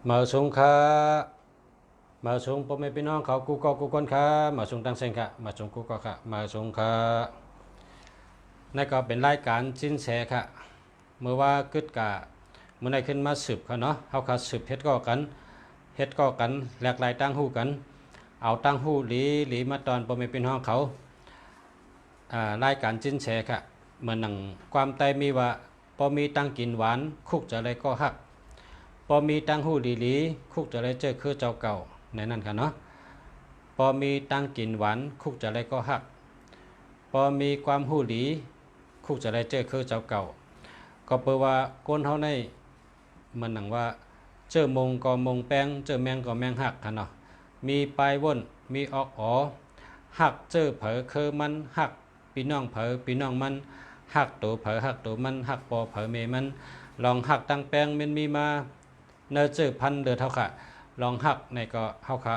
มาส่งค่ะมาส่งพ่อแม่พี่น้องเขากูคนค่ะมาส่งตั้งเส้นค่ะมาส่งกูก็ค่ะมาส่งค่ะนั่นก็เป็นรายการจินแสค่ะเมื่อว่ากึดกะเมื่อไหขึ้นมาสืบค่ะเนาะเฮาค่ะสืบเฮ็ดก็กันหลากหลายตั้งหูกันเอาตั้งหูหลีมาตอนพ่อแม่พี่น้องเขารายการจินแสค่ะเหมือนหนังความใต้มีว่าพอมีตั้งกินหวานคุกจะอะไรก็ฮักพอมีตั้งหูหลีคุกจะอะไรเจอคือเจ้าเก่าในนั้นค่ะเนาะพอมีตั้งกินหวานคุกจะอะไรก็ฮักพอมีความหูหลีคุกจะอะไรเจอคือเจ้าเก่าก็เปลว่าก้นเฮาในมันหนังว่าเจอมงก็มงแป้งเจอแมงก็แมงหักค่ะเนาะมีปลายว่นมีออกอ๋อหักเจอเผอคือมันหักพี่น้องเผอพี่น้องมันหักตัวเผอหักตัวมันหักปอเผอเมมันลองหักตั้งแป้งมันมีมาเนอเจอพันเดือเท่าค่ะลองหักในก็เฮาค่ะ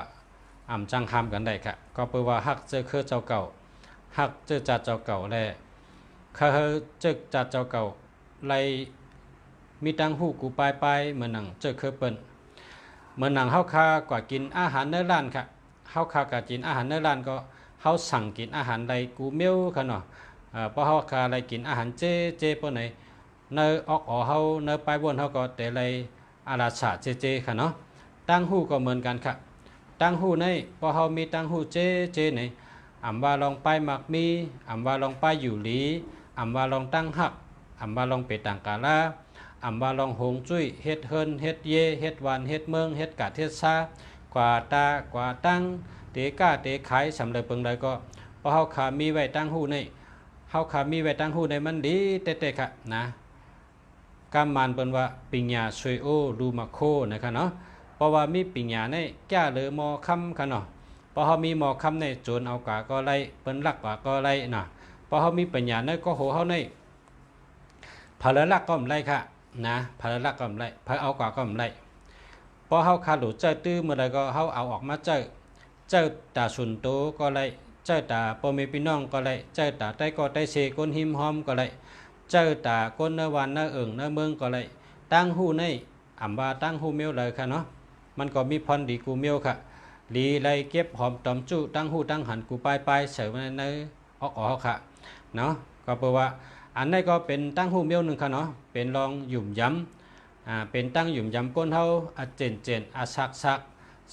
อ่ำจังหามกันได้ค่ะก็เปลว่าหักเจอคือเจ้าเก่าหักเจอจัดเจ้าเก่าแลเขาเจอจัดเจ้าเก่าไลมีตังหูกูไปเหมือนหนังเจอเคยเปิ้นเหมือนหนังเฮาคากว่ากินอาหารในร้านค่ะเฮาคากว่ากินอาหารในร้านก็เฮาสั่งกินอาหารใดกูเมียวค่ะเนาะเพราะเฮาคาอะไรกินอาหารเจปนไหนเนอออกอ๋อเฮาเนอไปบนเฮาก็แต่ไรอาราชาเจค่ะเนาะตั้งหูก็เหมือนกันค่ะตั้งหูในพอเฮามีตั้งหูเจไหนอำว่าลองไปมักมีอำว่าลองไปอยู่หลีอำว่าลองตั้งหักอำว่าลองไปต่างกาลาอำว่าลองหงจุ้ยเฮ็ดเฮินเฮ็ดเยเฮ็ดวันเฮ็ดเมืองเฮ็ดกะเทศซากว่าตากว่าตั้งเตก้าเตขายสำเร็จเปิงใดก็เพราะเฮาขามีไว้ตั้งหูในเฮาขามีไว้ตั้งหูในมันดีเตะๆค่ะนะกำมันเปิ้นว่าปิญญาช่วยโอรูมาโคนะคะเนาะเพราะว่ามีปิญญาในแก้เลยมอคำค่ะเนาะพอเฮามีมอคำในโจรเอากาก็ไล่เปิ้นลักกาก็ไล่นะพอเฮามีปัญญาในก็โหเฮาในพลลักก็ไล่ค่ะนะพลลักก็ไล่พอเอากาก็ไล่พอเฮาคาหลุเจอตื้อเมื่อใดก็เฮาเอาออกมาเจอตาสุนโตก็ไล่เจอตาพ่อแม่พี่น้องก็ไล่เจอตาใต้ก็ใต้เสก้นหิมหอมก็ไล่เจอตาก้นเนื้อวันเนื้อเอิงเนื้อเมืองก็ไล่ตั้งหูในอ่ำว่าตั้งหูเมียวเลยค่ะเนาะมันก็มีพรดีกูเมียวค่ะลีไล่เก็บหอมตอมจุตั้งหูตั้งหันกูไปเสิร์ฟในออกค่ะเนาะก็แปลว่าอันนี้ก็เป็นตั้งหูเมียวหนึ่งค่ะเนาะเป็นรองหยุ่มย้ำเป็นตั้งหยุ่มย้ำก้นเฮาเจนซัก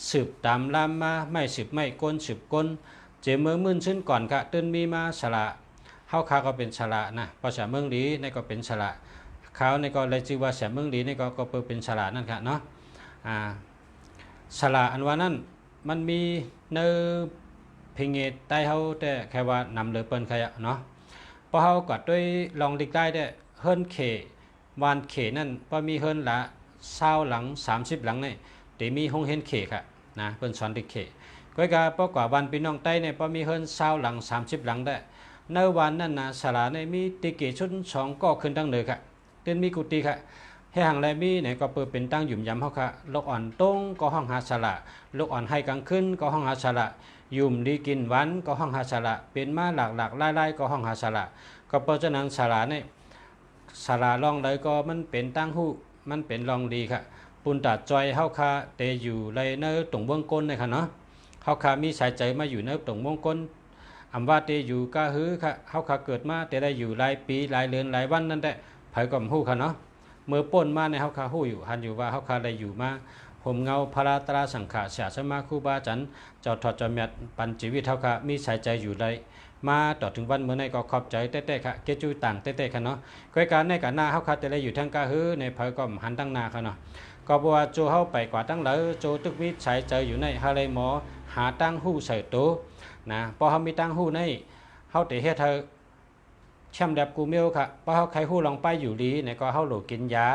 สืบตามลามมาไม่สืบไม่ก้นสืบก้นเจมือมื่นขึ้นก่อนค่ะตื่นมีมาสละเฮาคาก็เป็นสละนะภาษาเมืองดีนี่ก็เป็นสละเขาในก็เลยชื่อว่าแสเมืองดีนี่ก็เป็นสละนั่นค่ะเนาะสละอันว่านั้นมันมีเนื้อพิงเงตใต้เฮาแต่แค่ว่านำเลยเปิ้นใครเนาะพอเฮากดด้วยลองดิกได้ได้เฮิรนเขวานเขนั่นพอมีเฮิรนละ20หลัง30หลังนี่เดี๋ยวมีห้องเห็นเขค่ะนะเปิ้นสอนดิกเขก็กะพอกว่าวันพี่น้องใต้เนี่ยพอมีเฮิรน20หลัง30หลังได้ในวันนั้นนะสลาในมีติเกชุน2ก็ขึ้นตั้งเลยค่ะเตือนมีกุฏิค่ะให้ห่างไรมีเนี่ยก็เปิดเป็นตั้งหยุ่มยำเขาค่ะลูกอ่อนตรงก็ห้องหาสละลูกอ่อนให้กลางขึ้นก็ห้องหาสละยุ่มดีกินหวานก็ห้องหาสละเป็นมาหลักไล่ก็ห้องหาสละก็เพราะฉะนั้นสละเนี่ยสละลองเลยก็มันเป็นตั้งหูมันเป็นลองดีค่ะปุ่นตัดจอยเฮาคาเตอยู่ในเนื้อตรงเบื้องก้นเลยค่ะเนาะเฮาคามีสายใจมาอยู่ในตรงเบื้องก้นอำว่าเตอยู่ก็ฮือค่ะเฮาคาเกิดมาแต่ได้อยู่หลายปีหลายเดือนหลายวันนั่นแหละไผก็ฮู้ค่ะเนาะเมื่อป่นมาในเฮาคาฮู้อยู่หันอยู่ว่าเฮาคาได้อยู่มาผมเงาพระตราสังขารเสียสมาครูบาจันเจ้าถอดจอมยัดปันชีวิตเฮาคามีสายใจอยู่ได้มาต่อถึงวันเมื่อในก็ขอบใจเต้ๆค่ะเกจูต่างเต้ๆค่ะเนาะก้อยการในกันหน้าเฮาคาแต่ได้อยู่ทางกาฮือในไผก็หันตั้งหน้าค่ะเนาะก็บ่ว่าโจเฮาไปกว่าตั้งเหลอโจตึกวิสายใจอยู่ในหาเลยหมอหาตั้งฮู้ใส่โตนะพอเฮามีตั้งฮู้ในเฮาได้เฮ็ดเธอแชมแบบกูเมียวค่ะพอเฮาใครฮู้ลองไปอยู่ดีเนี่ยก็เฮาโหลกินยา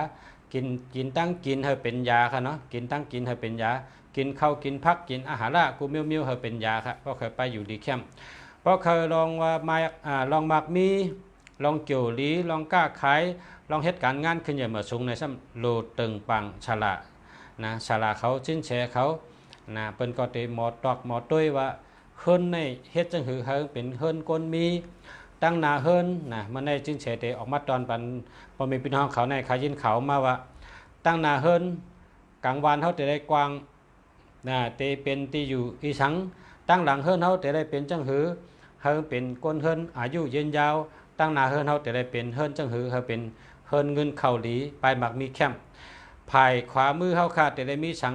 กินตั้งกินให้เป็นยาค่ะเนาะกินตั้งกินให้เป็นยากินข้าวกินพักกินอาหารละกูเมียวให้เป็นยาค่ะเพราะเคยไปอยู่ดีเข้มเพราะเคยลองว่ามาลองมักมีลองเกี่ยวลีลองกล้าขายลองเฮ็ดการงานขึ้นอย่างเหมาะสมในซ้ำโลตึงปังฉลานะฉลาเขาชิ้นแชร์เขานะเปิ้นก็ได้หมอตอกหมอต้วยว่าเฮิรนในเฮ็ดจังหือเฮิงเป็นเฮิรนก้นมีตั้งนาเฮิรนนะมันได้ชิ้นแชร์ได้ออกมาตอนปันพอมีพี่น้องเขาในขายินเขามาว่าตั้งนาเฮิรน กลางวันเขาจะได้กว้างนะเตเป็นที่อยู่อีสังตั้งหลังเฮิรนเขาจะได้เป็นจังหือเฮิรนเป็นก้นเฮิรนอายุยืนยาวตั้งหน้าเฮิรนเขาจะได้เป็นเฮิรนจังหือเขาเป็นเฮิรนเงินเข่าหลีปลายหมักมีแคมภายขวามือเขาขาดจะได้มีสัง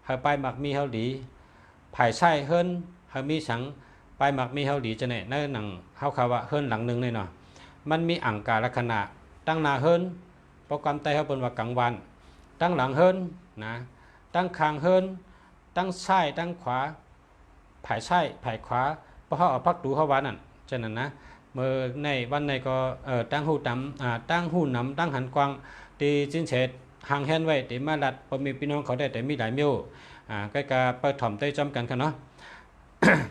เขาปลายหมักมีเขาหลีภายซ้ายเฮิรนเขามีสังปลายหมักมีเขาหลีจะไหนในหนังเขาข่าวว่าเฮิรนหลังหนึ่งเลยเนาะมันมีอังการลักษณะตั้งหน้าเฮิรนโปรแกรมไตเขาเป็นว่ากลางวันตั้งหลังเฮิรนนะตั้งคางเฮิรนตั้งซ้ายตั้งขวาผายซ้ายผายขวาเพราะเขาเอาพักดูเขาว่านั่นฉะนั้นนะเมื่อในวันในก็ตั้งหูดำตั้งหูนำตั้งหันกวางตีจินเฉดห่างแฮนไว้ตีมาลัดพอมีพี่น้องเขาได้แต่มีหลายมิวใกล้กับเปิดถ่อมได้จำกันค่ะเนาะ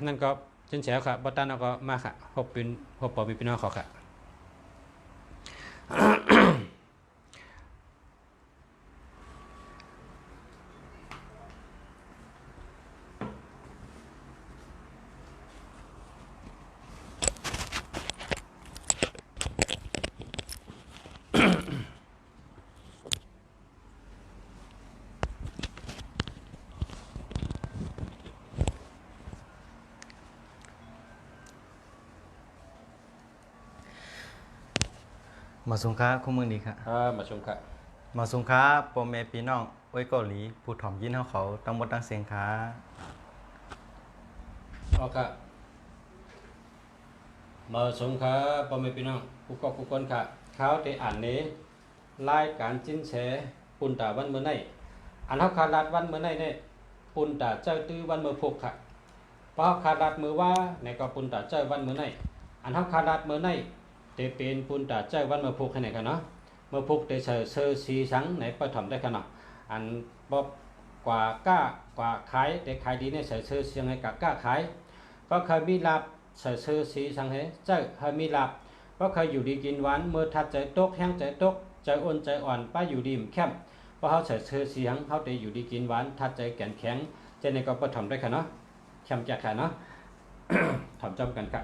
นั่นก็จินเฉดค่ะบัตตันก็มาค่ะพบเป็นพบปอมีพี่น้องเขาค่ะ มาสงค้าคู่มือนี้ครับ มาชมค่ะ มาสงค้าปอแม่พี่น้องไว้เกาหลีผู้ถ่อมยินเขาตั้งหมดตั้งเสียงค้า อ๋อค่ะมาชมค่ะพ่อแม่พี่น้องผู้กอบผู้คนค่ะเขาได้อ่านนี้รายการจิ้นแฉปุ่นตาวันเมื่อไหนอันเขาขาดรัดวันเมื่อไหนเนี่ยปุ่นตาเจ้าตื้อวันเมื่อพกค่ะเพราะขาดรัดมือว่าในก็ปุ่นตาเจ้าวันเมื่อไหนอันเขาขาดรัดเมื่อไหนเตเป็นปุ่นตาเจ้าวันเมื่อพกให้ไหนกันเนาะเมื่อพกได้เซอร์สีสังไหนไปทำได้กันเนาะอันบอกกว่าก้ากว่าขายแต่ขายดีเนี่ยใส่เซอร์เสียงให้กับก้าขายก็เคยมีลาบใส่เสื้อสีสังเหเจ้าเคยมีหลับเพราะเคยอยู่ดีกินหวานเมื่อทัดใจตกแห้งใจตกใจอ่อนใจอ่อนป้าอยู่ดีมแคบเพราะเขาใส่เสื้อสีหังเขาได้อยู่ดีกินหวานทัดใจแก่นแข็งเจนในก็ประทำได้ค่ะเนาะแคมจากค่ะเนาะ ทำจำกันค่ะ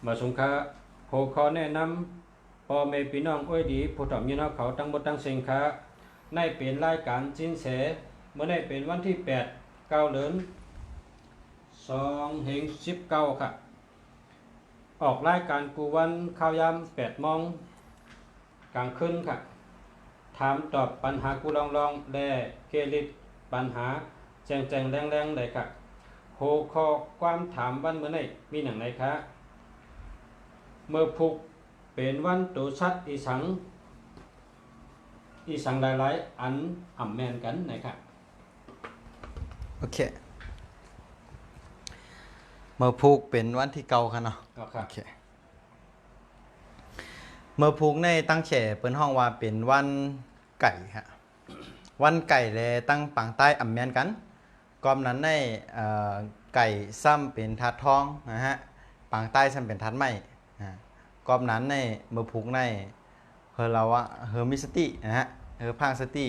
มาสงค้าโหขอแนะนำพ่อแม่พี่น้องอ้อยดีผู้ทำยินเขาตั้งหมดตั้งเสียงค้าในเป็นรายการจินแสเมื่อได้เป็นวันที่8 9 เดือน2เฮง19ค่ะออกรายการกูวันข่าวยาม8 โมงกลางคืนค่ะถามตอบปัญหากูลองแด่เกลิดปัญหาแจงแรงได้ค่ะโหขอความถามวันเมื่อไหนมีหนังไหนคะเมื่อพุกเป็นวันตุชัดอีสังหลายๆอันอ่ำแมนกันนะครับ โอเคเมื่อผูกเป็นวันที่เก่าค่ะเนาะ ก็ครับ โอเคเมื่อผูกในตั้งแฉเปิ้นห้องว่าเป็นวันไก่ฮะวันไก่แลตั้งปังใต้อ่ำแมนกันกอมนั้นในไก่ซ้ำเป็นทัดทองนะฮะปังใต้ซ้ำเป็นทัดไม้กอมนั้นในเมื่อผูกในเฮอเราว่าเฮอมิสตินะฮะเฮอพังสติ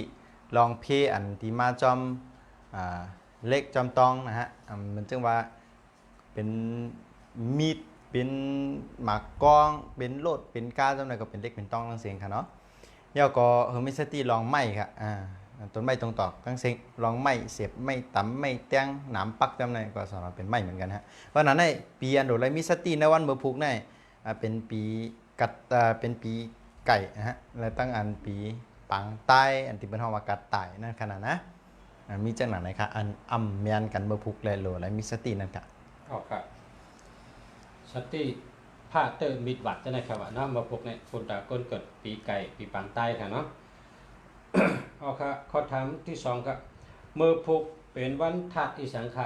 ลองเพอันที่มาจอมเล็กจอมตองนะฮะมันจึงว่าเป็นมีดเป็นหมากกองเป็นโลดเป็นก้าจำไหนก็เป็นเล็กเป็นต้องทั้งเสียงค่ะเนาะเยาก็เฮอมิสติลองไม้ค่ะต้นไม้ตรงตอกทั้งเสียงลองไม้เสียบไม้ตำไม้แตงหนามปักจำไหนก็สามารถเป็นไม้เหมือนกันฮะเพราะนั้นในปีอันโดไรมิสติในวันเมื่อพุกในเป็นปีกัดเป็นปีไก่นะฮะและตั้งอันปีปังใต้อันที่เป็นห้องว่ากัดไต่นั่นขนาดนะมีจังหนังไหนคะอันอ่ำเมียนกันเมื่อพุกและโลและมิสตินั่นค่ะ ออกครับสติผ้าเตอร์มิดวัดจะได้ครับว่าเนาะมาพวกเนี่ยคนตาก้นเกิดปีไก่ปีปังใต้ค่ะเนาะ ออกครับข้อถามที่2ครับเมื่อพุกเป็นวันทัดอีสังขะ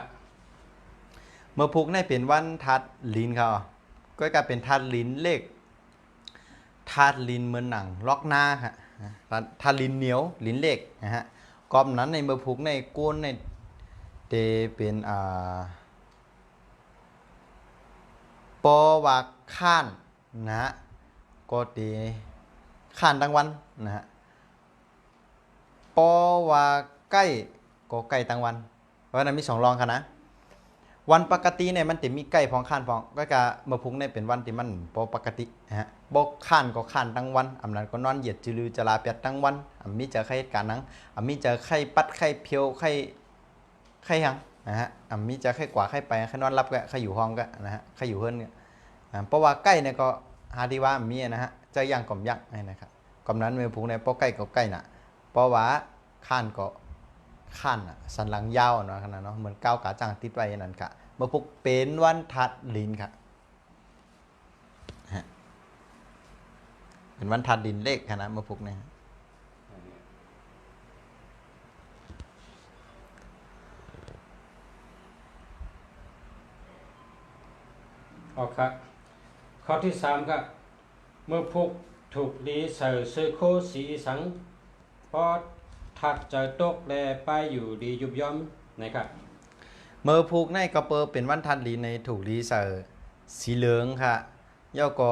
เมื่อพุกในเป็นวันทัดลินเขาก็กลายเป็นทัดลินเลขทัดลินเหมือนหนังล็อกหน้าฮะทัดลินเหนียวลินเลขนะฮะกอมนั้นในเมื่อพุกในก้นในเตเป็นปอวาข้านนะฮะก็เตข้านดังวันนะฮะปอวาใกล้ก็ใกล้ตังวัน เพราะฉะนั้นมี2รองค่ะนะวันปกติเนี่ยมันจะมีใกล้พองข้านพองก็กะมื้อพุกเนี่ยเป็นวันที่มันบ่ปกตินะฮะบ่ข้านก็ข้านทั้งวันอำนั้นก็นอนเหยียดจือลือจะลาเปียดทั้งวันมีเจอใครเหตุการณ์นั้นมีเจอใครปัดใครเพียวใครยังนะฮะมีเจอใครกว่าใครไปใครนอนรับก็ใครอยู่ห้องก็นะฮะใครอยู่เฮือนเนี่ยเพราะว่าใกล้เนี่ยก็หาที่ว่ามีนะฮะเจะย่างก่อมยักนะครับก่อมนั้นมื้อพุกเนี่ยบ่ใกล้ก็ใกล้น่ะเพราะว่าข้านก็ข้านน่ะสันหลังยาวเนาะขนาดเนาะเหมือนก้าวกาจังติดไว้นั่นกะมื่อพุกเป็นวันทัดลินครับเป็นวันทัดลินเลขคณะมื่อพุกเนี่ยออกครับข้อที่3ครับเมื่อพุกถูกดีใส่เสื้อโคสีสังพอถัดใจตกแลไปอยู่ดียุบย่อมนะครับเมื่อพุกในก็เปิดเป็นวันทัดลินในถูกดีใส่สีเหลืองค่ะย่อก็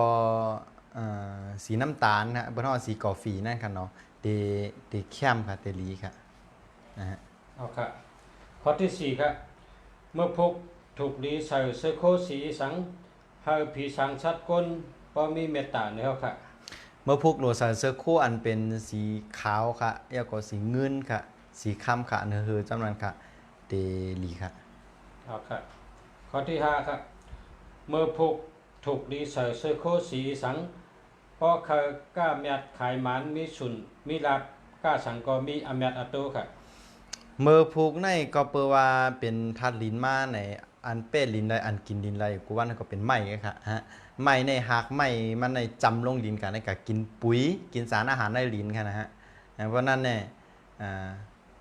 สีน้ำตาลนะบนห้อสีกาแฟนั่นค่ะเนาะเตเข้มค่ะเตลีค่ะนะฮะเอาครับข้อที่4ครับเมื่อพุกถูกดีใส่เสื้อโคสีสังให้ผีสังชัดก้นพอมีเมตตาเนี่ยครับเมื่อพุกโหลใส่เสื้อคู่อันเป็นสีขาวค่ะย่อก็สีเงินค่ะสีค้ำค่ะเนื้อเฮือจำนวนค่ะเตลีค่ะเอาครับข้อที่5ครับเมื่อพุกถูกดีใส่เสื้อโคสีสังเพราะเขาก้าเมียดขายหมันมีสุนมีลาบก้าสังก็มีอเมียดอัตโตครับเมื่อพุกในก็เปิดว่าเป็นทัดลินมาในอันเป้ลินได้อันกินลินได้กูว่านั่นก็เป็นไม้ค่ะฮะไม้ในหักไม้มันในจำลงลินกันในก็กินปุ๋ยกินสารอาหารในลินค่ะนะฮะเพราะนั้นเนี่ย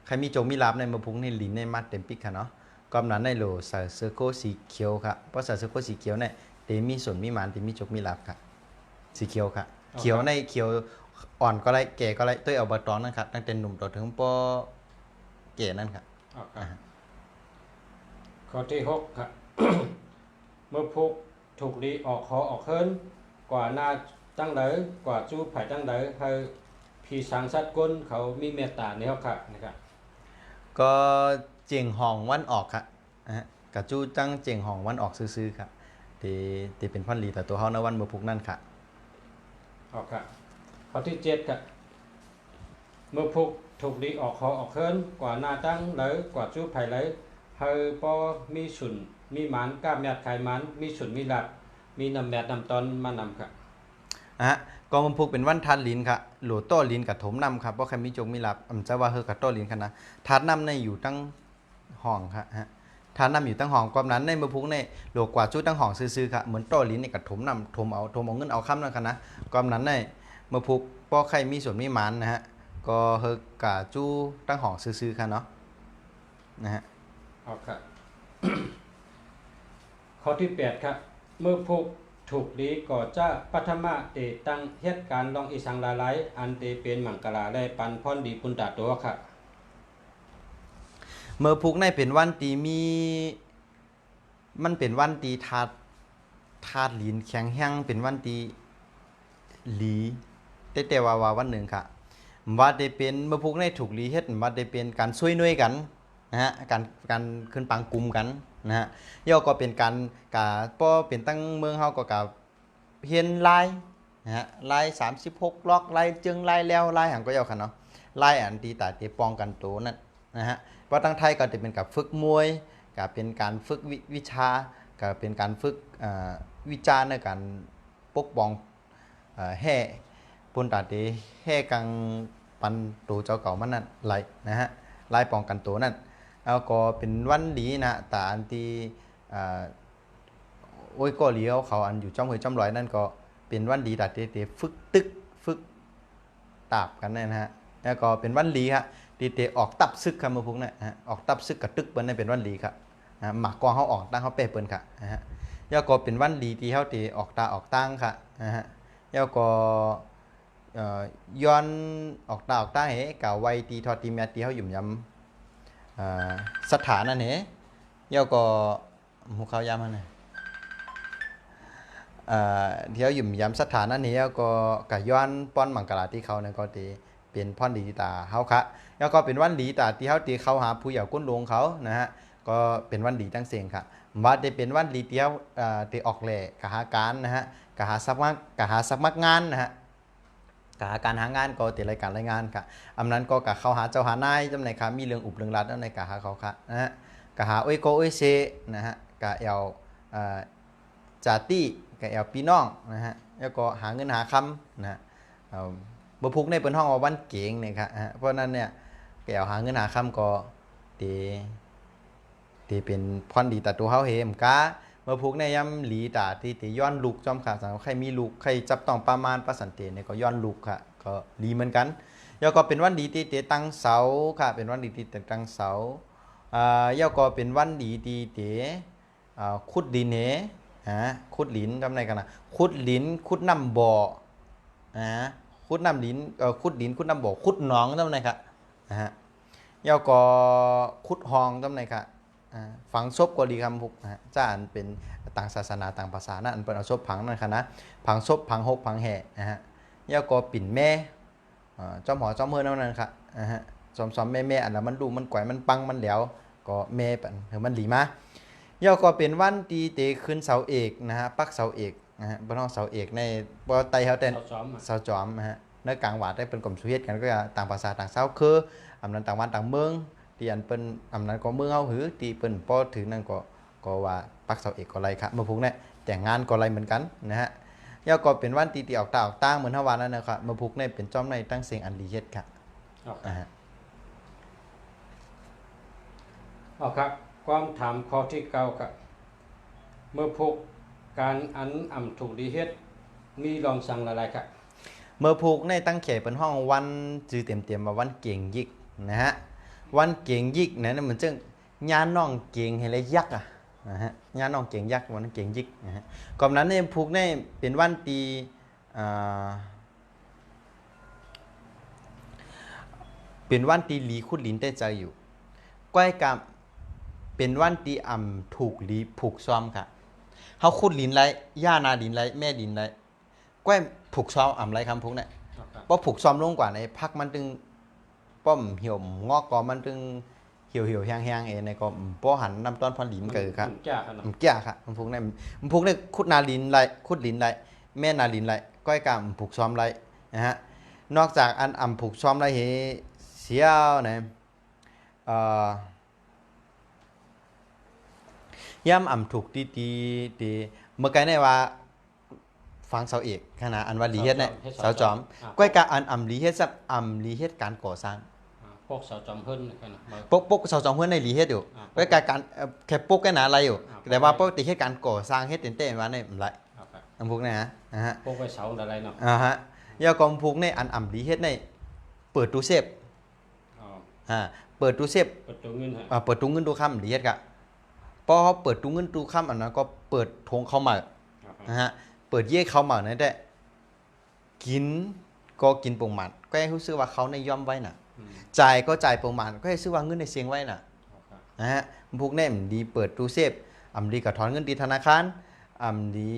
ใครมีโจมีลาบในเมื่อพุกในลินในมัดเต็มปิกค่ะเนาะกำนั้นในโหลใส่เสื้อโคสีเขียวค่ะเพราะใส่เสื้อโคสีเขียวเนี่ยเตมีส่วนมีหมานเตมีโจมีลาบค่ะสีเขียวค่ะเขียวในเขียวอ่อนก็ไรแก่ก็ไรตัวเอาบะตอนนั่นครับตั้งแต่หนุ่มต่อถึงปอแก่นั่นครับข้อที่6ครับ เมื่อพุกถูกดีออกคอออกเฮิรนกว่าหน้าตั้งเลยกว่าจู้ไผ่ตั้งเลยให้ผีสังสัตว์ก้นเขามีเมตตาเนี่ยครับนะครับก็เจียงห้องวันออกครับกะจู้จังเจียงห้องวันออกซื้อๆครับที่เป็นพันลีแต่ตัวเขาในวันเมื่อพุกนั่นค่ะออกครับข้อที่7ครับเมื่อพุกถูกดีออกคอออกเฮิรนกว่าหน้าตั้งเลยกว่าจู้ไผ่เลยให้ปอมีสุนมีหมันก้าเมียดขายหมันมีสุนมีหลับมีนำแมดนำตอนมานำครับกองมันพุกเป็นวันทัดลินค่ะโหลโต้ลินกับถมนำครับเพราะใครมีจงมีหลับจะว่าเฮอกับโต้ลินค่ะนะทัดนำในอยู่ตั้งห้องครับทัดนำอยู่ตั้งห้องกอมนั้นในเมื่อพุกในโหลกว่าจู้ตั้งห้องซื้อๆค่ะเหมือนโต้ลินในกับถมนำถมเอาเงินเอาค้ำนั่นค่ะนะกอมนั้นในเมื่อพุกเพราะใครมีส่วนมีหมันนะฮะก็เฮอกะจู้ตั้งห้องซื้อๆค่ะเนาะนะฮะครับ ข้อที่8ครับเมื่อพุกถูกดีก่อจะปัทมะเตตั้งเหตุการณ์ลองอีสังหลายอันเตเป็นมังกลาได้ปันพรดีปุนตาตัวครับเมื่อพุกในเป็นวันตีมีมันเป็นวันตีทาดหลินแข็งแห้งเป็นวันตีหลีแต่ว่าวันหนึ่งค่ะว่าได้เป็นเมื่อพุกในถูกหลีเฮ็ดว่าได้เป็นการช่วยหน่วยกันนะฮะการขึ้นปังกลุ่มกันนะฮะย่อก็เป็นการป้อเป็นตั้งเมืองเฮาก็กับเฮียนลายนะฮะลาย36ล็อกลายจึงลายแล้วลายหังก็ย่อค่ะเนาะลายอันตีตาเตป้องกันตัวนั่นนะฮะเพราะตั้งไทยก็จะเป็นกับฝึกมวยก็เป็นการฝึกวิชาก็เป็นการฝึกวิจารณ์ในการปกป้องแห่ปุ่นตาเตแห่กังปันตัวเจ้าเก่ามันนั่นไหลนะฮะลายป้องกันตัวนั่นแล้วก็เป็นวันดีนะแต่อันที่โอ้ยก็เหลียวเขาอันอยู่จ้อมหวยจ้อมลอยนั่นก็เป็นวันดีแต่เตฝึกตาบกันนะฮะแล้วก็เป็นวันดีครับเตออกตับซึกครับมือพวกนั้นฮะออกตับซึกกับตึกเปิ้นนั่นเป็นวันดีครับหมากกองเขาออกตั้งเขาเป้เปิ้นค่ะนะฮะแล้วก็เป็นวันดีที่เขาเตออกตาออกตั้งค่ะนะฮะแล้วก็ย้อนออกตาออกตั้งเหกับไวตีทอตีเมียตีเขาหยุ่มย้ำสถานนั่นเหย่อก็หูเขาย้ำมันเที่ยวหยุ่มย้ำสถานนั่นเหย่อก็กะย้อนป้อนมังกรที่เขาเนี่ยก็ตีเป็นพ่อนดีตาเขาค่ะแล้วก็เป็นวันดีตาที่เขาตีเขาหาผู้ใหญ่ก้นหลวงเขานะฮะ ก็เป็นวันดีตั้งเสียงค่ะว่าได้เป็นวันดีเดียวที่ออกแหล่กหาการนะฮะกหาสมัครงานนะฮะกหาการหางานก็ติรายการรายงานค่ะอำนั้นก็กะเข้าหาเจ้าหานายจำในค่ะมีเรื่องอุบเรื่องรัดในกะหาเขาค่ะนะฮะกะหาโอ้ยโกโอ้ยเซนะฮะกะเอาจาตี้กะเอาพี่น้องนะฮะแล้วก็หาเงินหาคำนะฮะบ่พุกในเป็นห้องว่าวันเก่งเนี่ยครับเพราะนั้นเนี่ยแกเอาหาเงินหาคำก็ตีเป็นพรดีตัดตัวเฮาเฮมกะเมื่อพุกในย่ำหลีตาที่ย้อนลูกจอมขาสังใครมีลูกใครจับต้องประมาณประสันเตเนี่ยก็ย้อนลูกค่ะก็ดีเหมือนกันแล้วก็เป็นวันดีที่ตั้งเสาค่ะเป็นวันดีที่ตั้งเสาแล้วก็เป็นวันดีที่ขุดดินขุดหลินทำไรกันนะขุดหลินขุดน้ำบ่อขุดน้ำหลินขุดดินขุดน้ำบ่อขุดหนองทำไรครับแล้วก็ขุดหองทำไรครับฝังศพก็ดีคำพุกจ้าอันเป็นต่างศาสนาต่างภาษานะอันเป็นเอาศพผังนั่นค่ะนะผังศพผังหกผังแห่แล้วก็ปิ่นแม่จอมหอจอมเฮือนั่นค่ะซ้อมแม่อันนั้นมันดูมันก่อยมันปังมันเหลวก็แม่ปันเห็นมันหลีมาแล้วก็เป็นวันตีเตขึ้นเสาเอกนะฮะปักเสาเอกนะฮะบนห้องเสาเอกในบนไตเขาเต้นเสาจอมนะฮะในกลางวัดได้เป็นกลุ่มสุเวียตกันก็ต่างภาษาต่างเสาคืออำนั้นต่างวันต่างเมืองที่อันเป็นอำนั้นก็เมืองเอาหือที่เป็นป้อถือนั่นก็ว่าปักเสาเอกก็ไรครับเมื่อพวกนี้แต่งงานก็ไรเหมือนกันนะฮะแล้วก็เป็นวันตีออกตาออกตั้งเหมือนทวารนั่นนะครับเมื่อพวกนี้เป็นจอมในตั้งเสียงอันดีเฮ็ดครับครับความถามข้อที่เก้าครับเมื่อพกการอันอ่ำถูกดีเฮ็ดมีลองสั่งอะไรครับเมื่อพูกในตั้งเขตเป็นห้องวันจือเต็มมาวันเก่งยิกนะฮะวันเก่งยิกเนี่ยมันจึงญาน้องเก่งให้เลยยักษ์นะฮะญาน้องเก่งยักษ์วันเก่งยิกนะฮะก่อนนั้นเนี่ยพูกในเป็นวันตีเป็นวันตีหลีคุดลินได้ใจอยู่ก้อยกับเป็นวันตีอ่ำถูกหลีผูกซ้อมค่ะเขาขุดลินไรย่านาลินไรแม่ลินไรก้อยผูกซ้อมอ่ำไรคำพูกเนี่ยเพราะผูกซ้อมลงกว่าในพักมันตึงป้อมเหี่ยวงอกก็มันตึงเหี่ยวแห้งเองในก็ป้อหันน้ำต้นพันหลิมเกิดครับมันแก่ค่ะมันพูกเนี่ยขุดนาลินไรขุดลินไรแม่นาลินไรก้อยกับผูกซ้อมไรนะฮะนอกจากอันอ่ำผูกซ้อมไรเฮเสียวเนี่ยย่ำอ่ำถูกตีเมื่อกี้เนี่ยว่าฟังเสาเอกขณะอันว่าลีเฮ็ดเนี่ยเสาจอมก้อยกะอันอ่ำลีเฮ็ดซับอ่ำลีเฮ็ดการก่อสร้างพวกเสาจอมเพิ่นกันนะปกเสาจอมเพิ่นในลีเฮ็ดอยู่ก้อยกะการแค่ปกแค่หนาอะไรอยู่แต่ว่าปกติเฮ็ดการก่อสร้างเฮ็ดเต้นๆว่าเนี่ยมันไรอันพวกนี้นะฮะพวกไปเสาอะไรเนาะฮะยากองพวกเนี่ยอันอ่ำลีเฮ็ดในเปิดตู้เซฟเปิดตู้เซฟเปิดตู้เงินเปิดตู้เงินตู้ค่ำลีเฮ็ดกะพอเขาเปิดตู้เงินตู้ค่ำอันนั้นก็เปิดทงเข้ามานะฮะเปิดเย่เข้ามานั่นแหละกินก็กินปงมันก็ให้รู้สึกว่าเขาในย่อมไว้น่ะจ่ายก็จ่ายปงมันก็ให้ซื้อว่าเงินในเสียงไว้น่ะนะฮะพวกนี้มันดีเปิดตู้เซฟอำดีกับถอนเงินตีธนาคารอำดี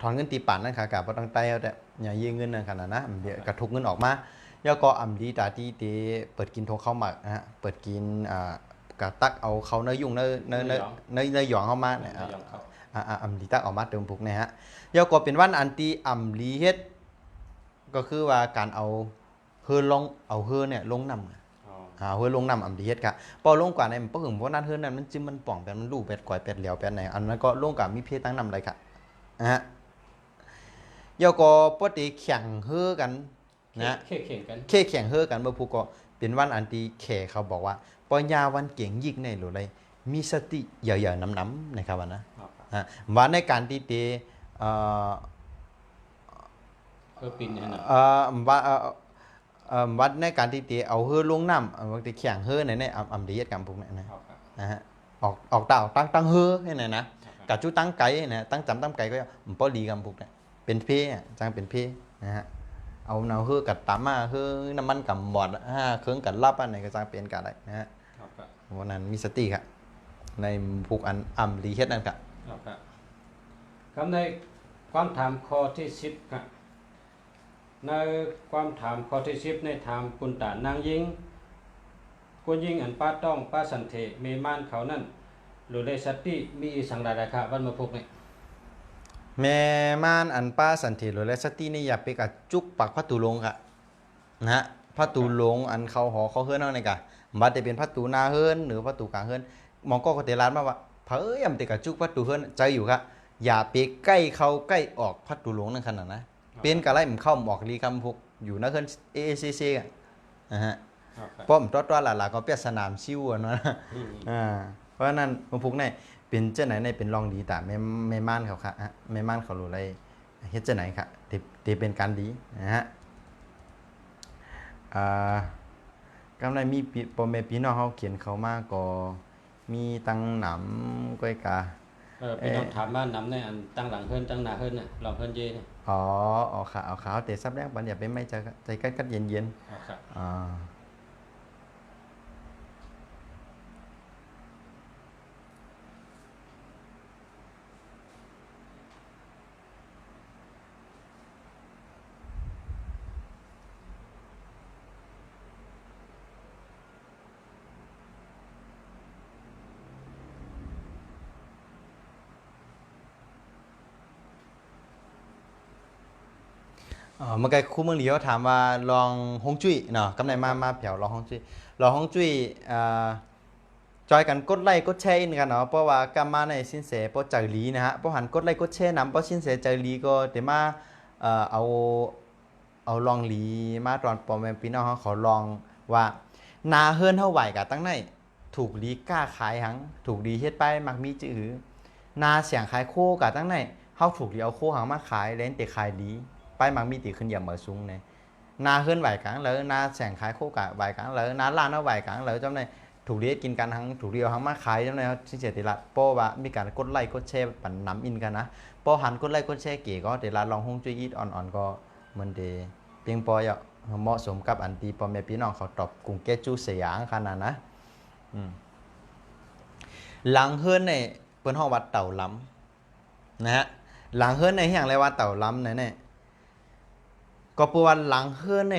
ถอนเงินตีปั่นนั่นค่ะกับบ่ต้องไต้เอาแต่อย่ายืมเงินนั่นขนาดนะเดี๋ยวกระทุกเงินออกมาแล้วก็อำดีตาที่เปิดกินทงเข้ามานะฮะเปิดกินกะตักเอาเขาเนื้อยุ่งเนื้อหยองเข้ามาเนี่ยอัมลีตักออกมาเติมพุกเนี่ยฮะยาวก็เป็นวันอันตีอัมลีเฮ็ดก็คือว่าการเอาเฮือลงเอาเฮือเนี่ยลงนำเฮือลงนำอัมลีเฮ็ดครับพอลงกว่าในมันบ่หึงเพราะนั้นเฮือนั้นมันจิ้มมันป่องแต่มันรูปเป็ดก่อยเป็ดเหลียวเป็ดไหนอันนั้นก็ลงกับมีเพศตั้งนำอะไรครับนะฮะยาวก็ปกติแข่งเฮือกันนะแข่งเฮือกันเมื่อผู้ก็เป็นวันอันตีแขเขาบอกว่าปอยาวันเก่งยิกในหรืออะไรมีสติเยอะๆน้ำๆนะครับนะว่าในการที่ปินเนี่ยนะวัดในการที่เอาเฮือลงน้ำบางทีแข่งเฮือในอำดีกับพวกนี้นะฮะออกตั้งเฮือให้ไหนนะกับจุตั้งไก่นะตั้งจำตั้งไก่ก็มันป้อดีกับพวกนี้เป็นเพ่จังเป็นเพ่นะฮะเอาเนาเฮือกัดตามมาเฮือน้ำมันกับหมอดเครื่องกัดลับอะไรก็จังเป็นกันอะไรนะฮะวันนั้นมีสติครับในพวกอันอำดีเฮ็ดนั่นครับครับในความถามข้อที่10ครับในความถามข้อที่10ในถามคุณตานางยิง กวนยิงอันป้าต้องป้าสันเทเมมานเขานั่นหรือเลยสัตติมีอีสังหลายๆค่ะวันมาพกนี่ แม่ม่านอันป้าสันติหรือและสตินี่อย่าไปกับจุกปักพระตูลงค่ะนะฮะพระตูลงอันเขาหอเขาเฮือนเอาในกะบัดจะเป็นพระตูนาเฮือนหรือพระตูกลางเฮือนมองก็เตลานมาว่าเผยยำแต่กับจุกพระตูเฮือนใจอยู่ครับอย่าไปใกล้เขาใกล้ออกพระตูลงนั่นขนาดนะเป็นกะไรมันเข้าออกรีคำพกอยู่นะเฮือนAACC อ่ะนะฮะป้อมตัวหลาๆก็เปียสนามชิวอ่ะเนาะเพราะนั้นผมพุกเนี่ยเป็นเจ้าไหนในเป็นรองดีแต่ไม่ม่านเขาค่ะไม่ม่านเขารู้อะไรเฮ็ดเจ้าไหนค่ะตีเป็นการดีนะฮะกำไรมีปอมแม่พี่น้องเขาเขียนเขามากก็มีตังหนำก้อยกาพี่น้องถามว่านำในอันตั้งหลังเฮิรนตั้งหน้าเฮิรนเนี่ยหลังเฮิรนเย่เนี่ยอ๋อเอาขาเอาแต่ซับแรกบันอย่าไปไม่ใจกัดเย็นเมื่อกี้ครูเมืองเหลียวถามว่าลองฮงจุ้ยเนาะกำไรมาแผ่วลองฮงจุ้ยลองฮงจุ้ยจอยกันกดไลค์กดแชร์กันเนาะเพราะว่ากำมาในสินเสเพราะใจลีนะฮะเพราะหันกดไลค์กดแชร์นำเพราะสินเสใจลีก็แต่มาเอาลองลีมาตอนปอมแมปีน้องเขาลองว่านาเฮิรนเท่าไหวกับตั้งในถูกลีกล้าขายหังถูกดีเฮ็ดไปมักมีจื้อนาเสียงขายโคกับตั้งในเฮาถูกลีเอาโคหังมาขายเล่นแต่ขายดีไปมักมีตีขึ้นอย่าเหมือสูงเนี่ยนาเฮิรนไหวกังแล้วนาเสียงขายโคกับไหวกังแล้วนาล้านเอาไหวกังแล้วจำในถูกเรียกกินกันทั้งถูกเรียวทั้งมาขายจำในสิเสียติละเพราะว่ามีการกดไลค์กดแชร์ปั่นน้ำอินกันนะพอหันกดไลค์กดแชร์เก๋ก็แต่ละลองฮงจุ้ยอีดอ่อนๆก็มันเดเพียงพอเหมาะสมกับอันตีปอมแม่พี่น้องเขาตอบกรุงแก้จูเสียงขนาดนะหลังเฮิรนในเปิ้นห้องวัดเต่าล้ำนะฮะหลังเฮิรนในแห่งไรว่าเต่าล้ำเนี่ยก็เพราะว่าหลังเฮิรนใน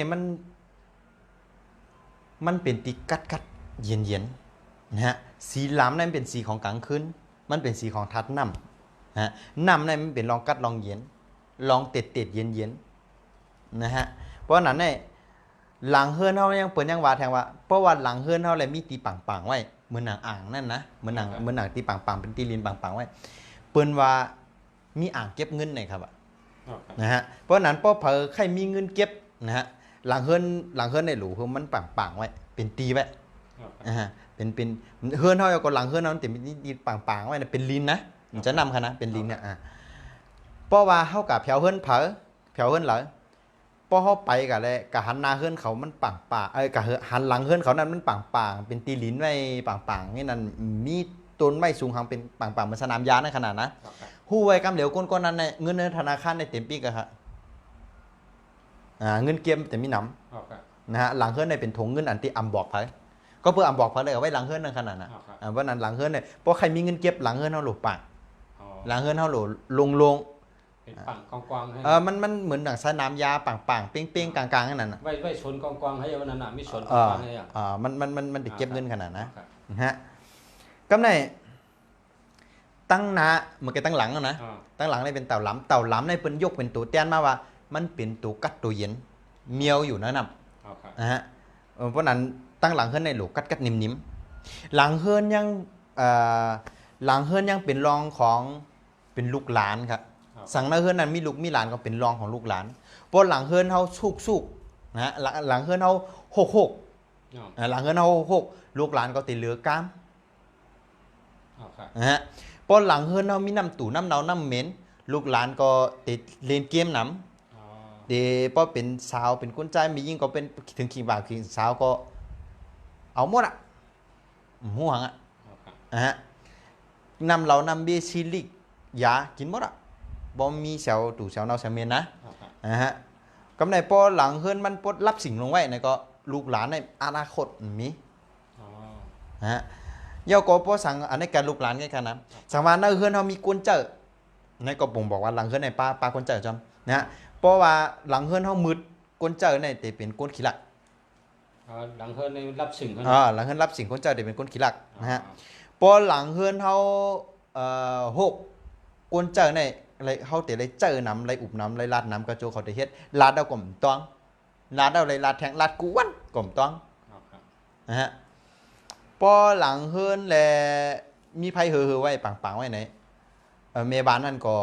มันเป็นตีกัดเย็นนะฮะสีล้ำนั่นเป็นสีของกลางคืนมันเป็นสีของทัดน้ำนะน้ำนั่นมันเป็นลองกัดลองเย็นลองเต็ดเย็นนะฮะเพราะนั้นเนี่ยหลังเฮิรนเขายังเปิดยังว่าแทงว่าเพราะว่าหลังเฮิรนเขาเลยมีตีปังไว้เหมือนหนังอ่างนั่นนะเหมือนหนังตีปังเป็นตีลินปังไว้เปิ้นว่ามีอ่างเก็บเงินหน่อยครับนะฮะเพราะนั้นพอเผอใครมีเงินเก็บนะฮะหลังเฮิรนในหลูคือมันปังไว้เป็นตีไว้เป็นเฮิรนเขาก็หลังเฮิรนเขาเป็นตีปังไว้เป็นลินนะมันจะนำค่ะนะเป็นลินเนี่ยเพราะว่าเขากับแผวเฮิรนเเหรอพอเขาไปกับอะไรกับหันหน้าเฮิรนเขามันปังกับหันหลังเฮิรนเขานั้นมันปังเป็นตีลิ้นไว้ปังนี่นั่นมีต้นไม้สูงหังเป็นปังเหมือนสนามยาในขนาดนะหู้ไว้กำเหลวก้นนั้นในเงินในธนาคารในเต็มปีกอะครับเงินเก็บแต่มีน้ำนะฮะหลังเฮิรนในเป็นถุงเงินอันที่อำบอกไปก็เพื่ออำบอกไปเลยเอาไว้หลังเฮิรนในขนาดนะเพราะนั้นหลังเฮิรนเนี่ยเพราะใครมีเงินเก็บหลังเฮิรนเขาหลุดปากหลังเฮิรนเขาหลุดลงเป็นปังกองๆให้มันเหมือนหนังสนามยาปังเป้งกลางๆนั่นน่ะไว้ชนกองๆให้วันนั้นน่ะมีชนกองๆให้มันติดเก็บเงินขนาดนะฮะกำไรตั้งหน้าเมื่อกี้ตั้งหลังนะตั้งหลังนี่เป็นเต่าล้ำในเป็นยกเป็นตัวแต้นมาว่ามันเป็นตัวกัดตัวเย็นเมียวอยู่นะนะฮะเพราะนั้นตั้งหลังเฮิรนในหลูกัดนิ่มหลังเฮิรนยังเป็นรองของเป็นลูกหลานครับสั่งหน้าเฮิรนนั้นมีลูกมีหลานก็เป็นรองของลูกหลานเพราะหลังเฮิรนเขาสุกนะฮะหลังเฮิรนเขาหกหลังเฮิรนเขาหกลูกหลานก็ติเหลือกล้ามนะฮะเพราะหลังเฮิรนเขามีน้ำตู่น้ำเนาน้ำเหม็นลูกหลานก็ติดเล่นเกมน้ำเดี๋ยวพอเป็นสาวเป็นคนใจมียิ่งก็เป็นถึงขิงบ่าวขิงสาวก็เอาหมดอ่ะหัวหังอ่ะนะฮะน้ำเราน้ำเบี้ยซิลิกยากินหมดอ่ะบ่มีแซวตู่แซวเนาแซวเมียนนะฮะกำไรพอหลังเฮิรนมันปลดรับสิ่งลงไว้ในก็ลูกหลานในอนาคตมีนะฮะเยาก็พอสั่งอันในการลูกหลานไงกันนะสั่งว่าในเฮิรนเขามีกวนเจอในก็บ่งบอกว่าหลังเฮิรนในปลากวนเจอจำนะฮะเพราะว่าหลังเฮิรนเขามืดกวนเจอในแต่เป็นกวนขี้หลัก หลังเฮิรนในรับสิ่งเขา หลังเฮือนรับสิ่งคนเจ้าเดี๋ยวเป็นคนขี้ลักนะฮะพอหลังเฮือนเฮาหกคนเจ้าในอะไรเฮาแต่เลยเจอนำอะไรอุบนำอะไรลาดน้ำกระโจเขาได้เฮ็ดลาดเอาก่อมตองลาดเอาอะไรลาดแทงลาดกวนก่อมตองนะฮะพอหลังเฮือนแลมีไผเฮอไว้ปังๆไว้ไหนเมบานนั่นก็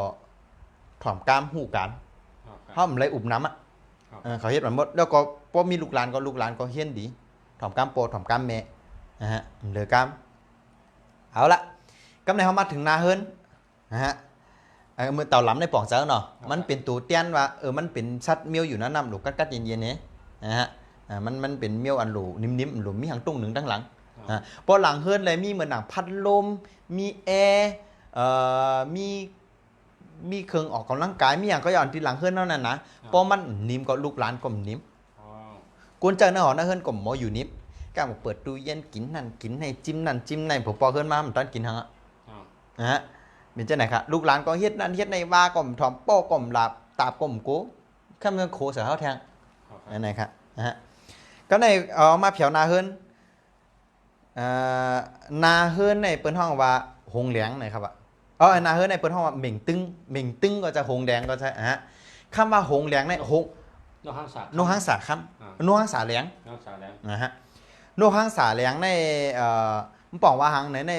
ถ่อมกล้ามหูกันเฮาอะไรอุบน้ำอ่ะเขาเฮ็ดมันหมดแล้วก็พอมีลูกหลานก็เฮียนดีถ่อมกล้ามโปถ่อมกล้ามแม่นะฮะเหลือกล้ามเอาละกำในเฮามาถึงนาเฮิรนนะฮะเมื่อเต่าหลำในป่องเจ้าเนาะมันเป็นตัวเตี้ยนว่ามันเป็นสัตว์เมียวอยู่นะน้ำหลูกัดเย็นๆเนี่ยนะฮะมันเป็นเมียวอันหลูนิ่มๆหลูมีหางตุ้งหนึ่งด้านหลังพอหลังเฮิรนเลยมีเหมือนหนังพัดลมมีแอร์มีเครื่องออกกำลังกายมีอย่างก็อย่างที่หลังเฮิรนนั่นน่ะนะพอมันนิ่มก็ลูกหลานก็นิ่มกวนเจ้าเนาะนะเฮิรนก็หมออยู่นิ่มก้าวมาเปิดตู้เย็นกินนั่นกินในจิ้มนั่นจิ้มในผมพอเฮิรนมามันตอนกินทั้งนะฮะเป็นเจ้าไหนครับลูกหลานก็เฮ็ดนั่นเฮ็ดในว่าก่อมถอมโป้ก่อมหลับตาบก่อมโก้ข้ามเงินโคเสือเท้าแทงนั่นไหนครับนะฮะก็ในมาเผียวนาเฮิรนนาเฮิรนในเปิ้นห้องว่าหงเหลียงหน่อยครับนาเฮิรนในเปิ้นห้องว่าเหม่งตึงก็จะหงแดงก็ใช่ฮะคำว่าหงเหลียงในหงนกหางสานกหางสาครับนกหางสาเหลียงนะฮะนกหางสาเหลียงในมันบอกว่าหางใน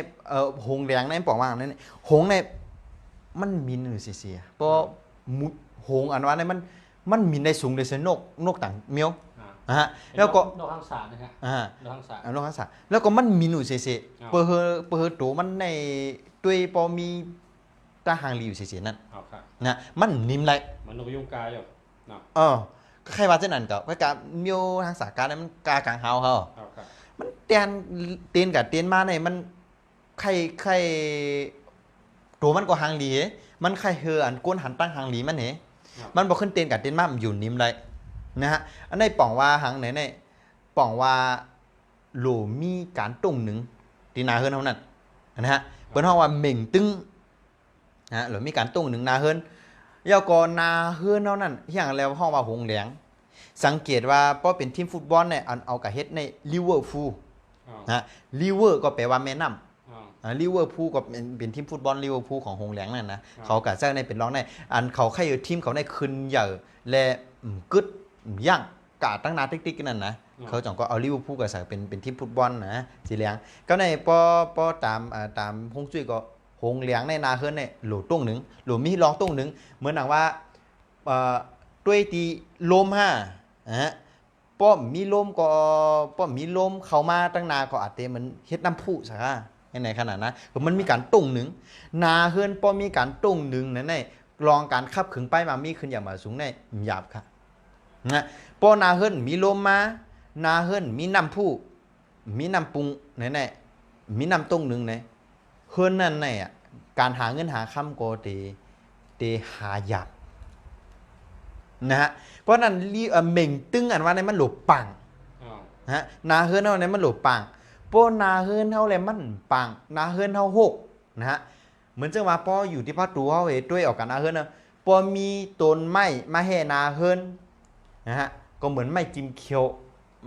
หงเหลียงในบอกว่าหางในหงในมันมินหรือเสียเพราะมุดหงอันว่าในมันมินในสูงในเสนกต่างเมียวนะฮะแล้วก็นกหางสานะครับนกหางสานกหางสาแล้วก็มันมินอยู่เสียเปอตัวมันในด้วยพอมีตาหางรีอยู่เสียนั่นนะมันนิ่มไรมันนกยุงกาอยู่ก็ใครว่าเช่นนั้นก็การเมียวทางสาการนั้นมันกากลางเฮาเขามันเตียนกับเตียนมาในมันใครตัวมันก็หางหลีมันใครเฮออันก้นหันตั้งหางหลีมันเหมันบอกขึ้นเตียนกับเตียนมามันอยู่นิ่มเลยนะฮะอันในป่องว่าหางไหนในป่องว่าโหลมีการตุ่งหนึ่งตีนาเฮิรนเท่านั้นนะฮะเปิ้นเฮาว่าเหม่งตึงนะโหลมีการตุ่งหนึ่งนาเฮิรนยาวก็นาเฮิรนเท่านั้นอย่างแล้วห้องว่าหงเหลียงสังเกตว่าพอเป็นทีมฟุตบอลเนี่ยเอากับเฮ็ดในลิเวอร์พูลนะลิเวอร์ก็แปลว่าแม่น้ำลิเวอร์พูลก็เป็นทีมฟุตบอลลิเวอร์พูลของหงเหลียงนั่นนะเขาก็จะในเป็นร้องในเขาใครทีมเขาในคืนใหญ่และกึดย่างกาตั้งนาติ๊กๆนั่นนะเขาจ่องก็เอาลิเวอร์พูลก็ใส่เป็นทีมฟุตบอลนะสีเหลืองก็ในพอตามฮงจุ้ยก็หงเหลียงในนาเฮิรนในโหลตุ้งหนึ่งโหลมีร้องตุ้งหนึ่งเหมือนหนังว่าด้วยตีลมป้อมมีลมก็ป้อมมีลมเข้ามาตั้งนาก็อาจจะมันเฮ็ดน้ำพุซะในขนาดนั้นมันมีการตุ้งหนึ่งนาเฮิรนป้อมมีการตุ้งหนึ่งนั่นในลองการขับขึงไปมามีขึ้นอย่างมาสูงในหยาบค่ะนะป้อนาเฮิรนมีลมมานาเฮิรนมีน้ำพุมีน้ำปรุงไหนมีน้ำตุ้งหนึ่งไหนเฮิรนนั่นในการหาเงินหาคำก็เตหาหยาบนะฮะเพราะนั้นเหม่งตึงอันว่าในมันหลบปังนะฮะนาเฮิรนเฮาในมันหลบปังป้อนาเฮิรนเฮาเลยมันปังนาเฮิรนเฮาหกนะฮะเหมือนจังว่าป้ออยู่ที่พัดตัวเฮาเอด้วยออกกันนาเฮิรนนะป้อมีต้นไม้มาแห่นาเฮิรนนะฮะก็เหมือนไม้จิ้มเขียว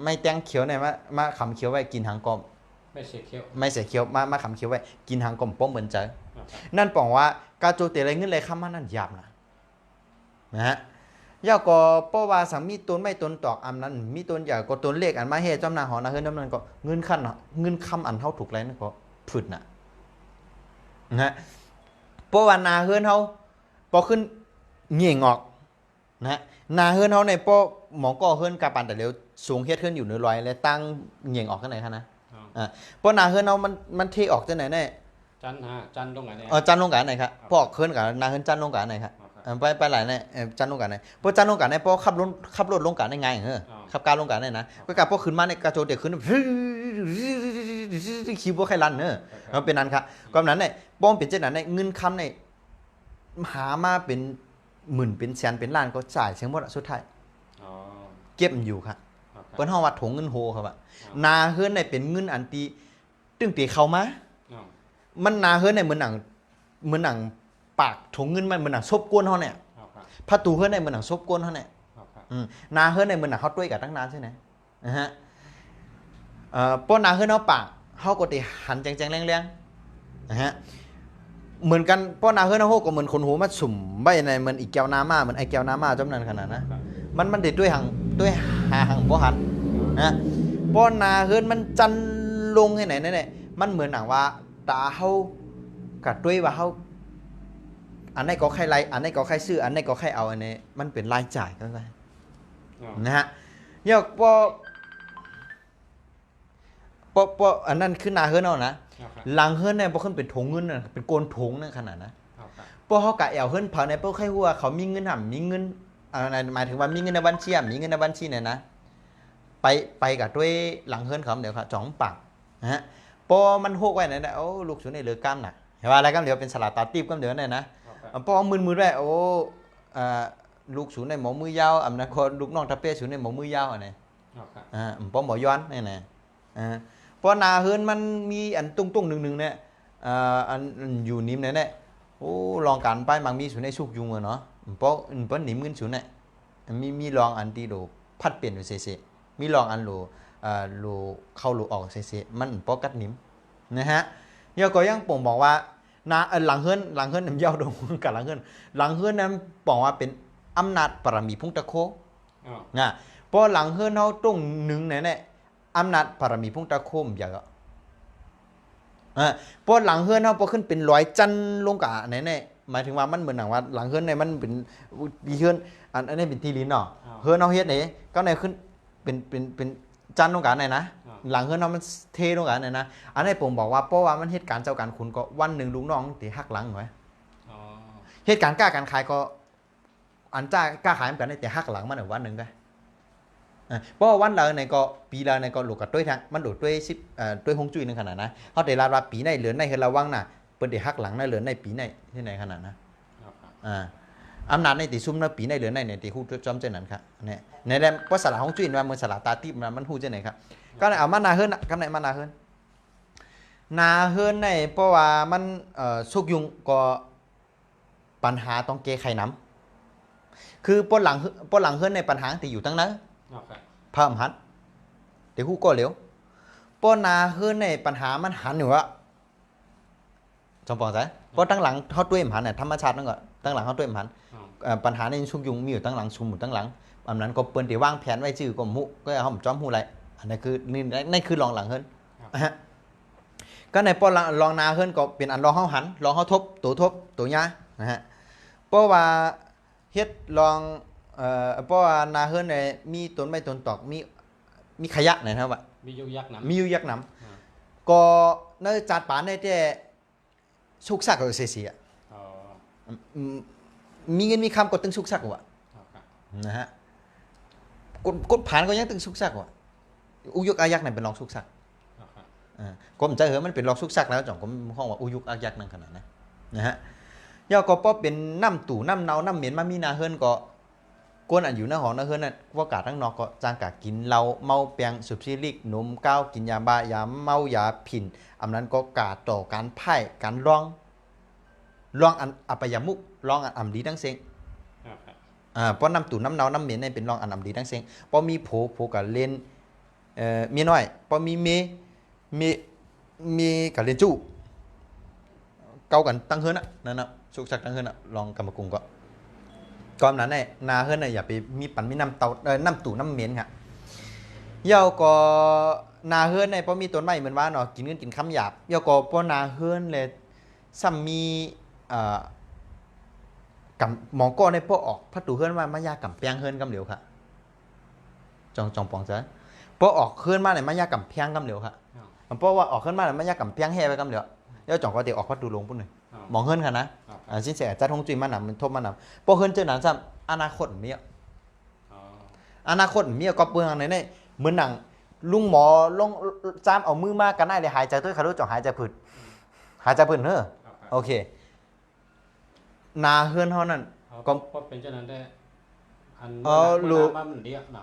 ไม้แตงเขียวเนี่ยมาขำเขียวไว้กินหางกอมไม่เสียเขียวมาขำเขียวไว้กินหางกอมป้อมเหมือนใจนั่นบอกว่ากาโจเตอะไรเงินอะไรข้ามมานั่นหยาบนะฮะยาวก็เพราะว่าสังมีต้นไม่ต้นตอกอันนั้นมีต้นใหญ่ก็ต้นเล็กอันมาเฮ็ดจำนาหอนะเฮือนจำนั้นก็เงินคำอันเท่าถูกแล้วนั่นก็ฝืดนะเพราะว่านาเฮือนเฮาพอขึ้นเหงี่ยงออกนะนาเฮือนเฮาในพอหมอก็เฮือนกาปันแต่เร็วสูงเฮ็ดขึ้นอยู่100แล้วตั้งเหงี่ยงออกกันไหนคะนะเพราะนาเฮือนเฮามันเทออกจังไหนแน่จันตรงไหนเนี่ยจันลงกันไหนครับพอเฮือนกับนาเฮือนจันลงกันไหนครับไปหลายเนี่ยจันลงกันไหนพอจันลงกันไหนพอขับรถลงกันได้ไงขับการลงกันได้นะก็กลับพอขึ้นมาในกระโจเด็กขึ้นคิวบ่ใครรันมันเป็นนั้นครับก็นั้นเนี่ยป้อมเป็นเจ้านั้นเนี่ยเงินคำเนี่ยหามาเป็นหมื่นเป็นแสนเป็นล้านก็จ่ายเสียหมดสุดท้ายเก็บอยู่ครับเปิ้นเฮาว่าถงเงินโฮครับนาเฮือนเนี่ยเป็นเงินอันตีตึ้งตีเข้ามามันนาเฮือนเนี่ยเหมือนหนังปากถงเงินมันเหมือนหนังซบก้นเฮาเนี่ยประตูเฮือนเนี่ยเหมือนหนังซบก้นเฮาเนี่ยนาเฮือนเนี่ยเหมือนหนังเฮาต้วยกับตั้งนานใช่ไหมนะฮะ ป้อนนาเฮือนเอาปากเฮาก็ติหันแจงๆแรงๆนะฮะเหมือนกันป้อนนาเฮือนเอาโฮก็เหมือนคนหูมาสุ่มใบในเหมือนอีกแก้วน้ำมาเหมือนไอ้แก้วน้ำมาจำนั้นขนาดนะมันเด็ดด้วยด้วยหาหังบ่หันนะป้อนนาเฮือนมันจันลงให้ไหนนั่นแหละมันเหมือนหนังว่าตาเฮากัดด้วยว่าเฮาอันไหนก็ใครไล่อันไหนก็ใครซื้ออันไหนก็ใครเอาอันนี้มันเป็นรายจ่ายกันไปนะฮะเนี่ยปออันนั้นคือนาเฮือนเอานะหลังเฮือนเนี่ยพอขึ้นเป็นถงเงินน่ะเป็นโกนถงนั่นขนาดนะพอเขากะแอวเฮือนเผาในพวกใครหัวเขามีเงินห่ำมีเงินอะไรหมายถึงว่ามีเงินในบัญชีมีเงินในบัญชีเนี่ยนะไปกับด้วยหลังเฮือนเขาเดี๋ยวค่ะจ่องปากนะฮะพอมันโหกไว้เนี่ยนะโอ้ลูกชุนในเรือก้ามน่ะเห็นว่าอะไรก้ามเดี๋ยวเป็นสลัดตาตีบก้ามเดี๋ยวเนี่ยนะพอมือด้วยโอ้ลูกชุนในหมอมือยาวอันนั้นคนลูกน้องทัพเป้ชุนในหมอมือยาวอันนี้พอหมอย้อนเนี่ยนะพอนาเฮือนมันมีอันตุ้งหนึ่งเนี่ยอันอยู่นิ่มเนี่ยโอ้ลองการไปมังมีชุนในชุกยุงเนาะเพราะหนิมเงินชุนเนี่ยมีลองอันตีโดพัดเปลี่ยนอยู่เสียมีลองอันโลเข้าโลออกเสียมันเพราะกัดหนิมนะฮะยอก็ยังป่งบอกว่านาหลังเฮือนน้ำยาวดงกับหลังเฮือนนั้นบอกว่าเป็นอำนาจปรมีพุ่งตะโคนะเพราะหลังเฮือนเขาตรงหนึ่งเนี่ยอำนาจปรมีพุ่งตะโคมอย่างเพราะหลังเฮือนเขาพอขึ้นเป็นร้อยจันลงกะเนี่ยหมายถึงว่ามันเหมือนหนังว่าหลังเฮือนเนี่ยมันเป็นดีเฮือนอันนี้เป็นทีลิ้นเนาะเฮือนเขาเฮ็ดเนี่ยก็เนี่ยขึ้นเป็นจันลงกะเนี่ยนะหลังเฮือนเขามันเทลงกะเนี่ยนะอันนี้ผมบอกว่าเพราะว่ามันเหตุการณ์เจ้าการคุณก็วันหนึ่งลูกน้องตีหักหลังหน่อยเหตุการณ์กล้าการขายก็อันจ้ากล้าขายเหมือนกันแต่หักหลังมันวันหนึ่งได้เพราะวันเราในก็ปีเราในก็หลุดกับด้วยทางมันหลุดด้วยด้วยฮงจุ้ยนึงขนาดนะเขาแต่ลาปีในเหลือในเฮระวังน่ะเปิดเดี๋ยวหักหลังในเหลือในปีในที่ไหนขนาดนะอำนาจในตีซุ่มในปีในเหลือในตีคู่จอมเจนั้นครับเนี่ยในแดนภาษาฮงจุ้ยว่าเมื่อสลาตาตีมันหู้เจไหนครับก็เลยเอามานาเฮิร์นกำไหนมานาเฮิร์นในเพราะว่ามันสุกยุงก็ปัญหาต้องเกไข่น้ำคือปนหลังเฮิร์นในปัญหาที่อยู่ตั้งนั้นเพิ่มหันเดี๋ยวคู่ก็เหลวปนาเฮือนในปัญหามันหันอยู่อะจำปองใจเพราะตั้งหลังเขาด้วยหันเนี่ยธรรมชาตินั่นก็ตั้งหลังเขาด้วยหันปัญหาในชุกยุงมีอยู่ตั้งหลังชุมอยู่ตั้งหลังอันนั้นก็เปิ้นที่วางแผนไว้ชื่อก็มุก็เอาผมจอมหูไรอันนี้คือนี่คือลองหลังเฮือนก็ในปอลองนาเฮือนก็เป็นอันลองเขาหันลองเขาทบตัวยานะฮะเพราะว่าเฮ็ดลองเพราะว่านาเฮือนเนี่ยมีต้นไม้ต้นตอกมีขยะนะครับว่ามียุยักษ์น้ำก็ในจัดป่าในแต่สุกซักก็เสียมีเงินมีคำก็ตึงสุกซักว่ะนะฮะกดผ่านก็ยังตึงสุกซักว่ะอุยุกอายักษ์เนี่ยเป็นรองสุกซักก็ผมจะเห็นมันเป็นรองสุกซักแล้วจ่องก็ห้องว่าอุยุกอายักษ์นั่นขนาดนะฮะย่อก็เพราะเป็นน้ำตู่น้ำเนาน้ำเหม็นมามีนาเฮือนก็กวนอันอยู่หน้าหอหน้าเฮือนนั่นว่ากาทั้งนอกก็จางกากินเหล้าเมาเปียงสุบซีริกนมก้าวกินยาบ้ายาเมายาผินอำนั้นก็กาต่อการไพ่การร้องอันอัปยามุกร้องอันอำดีทั้งเสียงเพราะน้ำตู่น้ำเนาน้ำเหม็นนี่เป็นร้องอันอำดีทั้งเสียงเพราะมีโผกับเล่นเมียน้อยเพราะมีกับเล่นจู้เกากันตั้งเฮือนนั่นนะสุกสักตั้งเฮือนลองกำมะกุงก็ก่อนนั้นเนี่ยนาเฮือนเนี่ยอย่าไปมีปั่นมีน้ำเตาน้ำตู่น้ำเหม็นค่ะเย่าก็นาเฮือนเนี่ยเพราะมีต้นไม้เหมือนว่าเนาะกินเงินกินคำหยาบเย่าก็เพราะนาเฮือนเลยซ้ำมีกับหมองก้อนในพวกออกพัดตู่เฮือนว่ามายากับแปงเฮือนกำเหลียวค่ะจองปองซะเพราะออกเฮือนมาเนี่ยมายากับแพงกำเหลียวค่ะเพราะว่าออกเฮือนมาเนี่ยมายากับแพงแห่ไปกำเหลียวเย่าจ่องก็เดี๋ยวออกพัดตู่ลงปุ่นหนึ่งมองเฮือนค่ะนะสินแสจัดฮงจุ้ยมันนำมันทบมันนำพอเฮือนเจอหนังซ้ำอนาคตเมียอนาคตเมียก็เปลืองในนี่เหมือนหนังลุงหมอลงจามเอามือมากันได้เลยหายใจด้วยคารุจ่องหายใจผืดเนอะโอเคนาเฮือนเท่านั้นก็เป็นเจ้านั้นได้อันลูกมันเดียนะ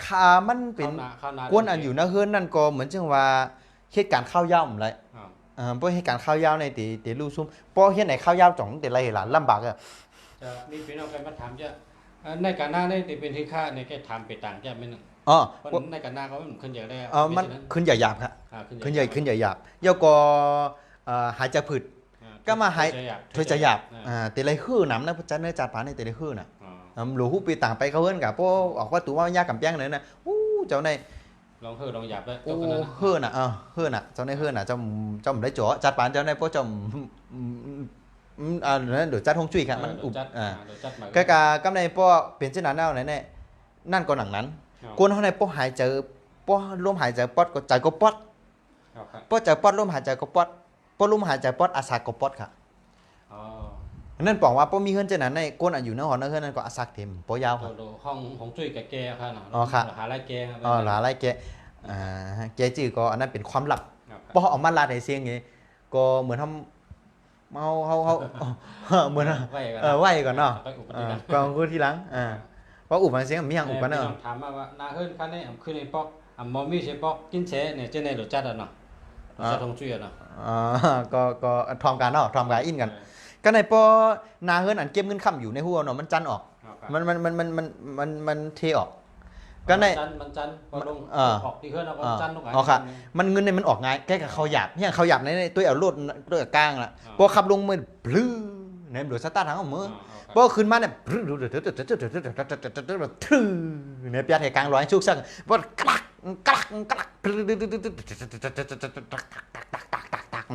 ขามันเป็นกวนอันอยู่นาเฮือนนั่นก็เหมือนจังว่าเหตุการณ์ข้าวย่ำอะไรเพราะเหตุการณ์ข้าวยาวในตีลูกซุ่มเพราะเหตุไหนข้าวยาวจ่องแต่ไรหลานลำบากอ่ะมีพี่น้องใครมาถามจะในการหน้าในตีเป็นที่ค่าในแค่ถามไปต่างจะไม่ อ๋อ คนในกันหน้าเขาขึ้นใหญ่ได้ มันขึ้นหยาบๆครับ ขึ้นหยาบๆแล้วก็หายใจผืดก็มาหายถอยใจหยาบแต่ไรฮื้อหนำนะจันเนื้อจัดผานในแต่ไรฮื้อน่ะหลูหูปีต่างไปเขาเฮิรนกับพวกออกว่าตัวว่ายากกับแป้งเลยนะเจ้าในลองลองหยาบได้ โอ้เฮื้อน่ะเฮื้อน่ะเจ้าในเฮื้อน่ะเจ้าได้จ่อจัดผานเจ้าในพวกเจ้านั่นเดี๋ยวจัดห้องจุ้ยครับมันอุบก็กำในพวกเปลี่ยนเช่นนั้นเอาไหนเนี่ยนั่นก็หนังนั้นกวนเขาในพวกหายใจพวกลมหายใจปอดก็ใจก็ปอดพวกใจปอดลมหายใจก็ปอดพวกลมหายใจปอดอาสาก็ปอดค่ะนั่นบอกว่าพวกมีเฮือนเช่นนั้นในกวนอยู่ในหอนั่นเฮือนนั่นก็อาสาเต็มพวยาวค่ะห้องจุ้ยกับแกค่ะเนาะหาไรแกหาไรแกแกจื้อก็อันนั้นเป็นความลับพอออกมาลาดให้เสียงไงก็เหมือนทำเขาเหมือนไหวก่อนเนาะก็คือทีหลังเพราะอุบมันเสียงมีอย่างอุบกันเนาะถามมาว่านาเฮิรนคันนี้ขึ้นในปอกมอมีใช่ปอกกินเชเนี่ยเจ้าในหลุดจัดอ่ะเนาะจะทงจุ้ยอ่ะเนาะก็ทอมกันเนาะทอมกันอินกันก็ในปอนาเฮิรนอันเก็บเงินค่ำอยู่ในหัวเนาะมันจันออกมันเทออกก็ในมันจันพอลงออกที่เฮือนเราก็จันลงอ๋อค่ะมันเงินเนี่ยมันออกง่ายแค่กับเขาหยาบเนี่ยเขาหยาบในตัวเอาโลดตัวกลางล่ะพอขับลงมือพลื้เนี่ยโดยสตาร์ททางมือพอขึ้นมาเนี่ยพลื้เนี่ยปียกกลางร้อยชุกซักพอกลัก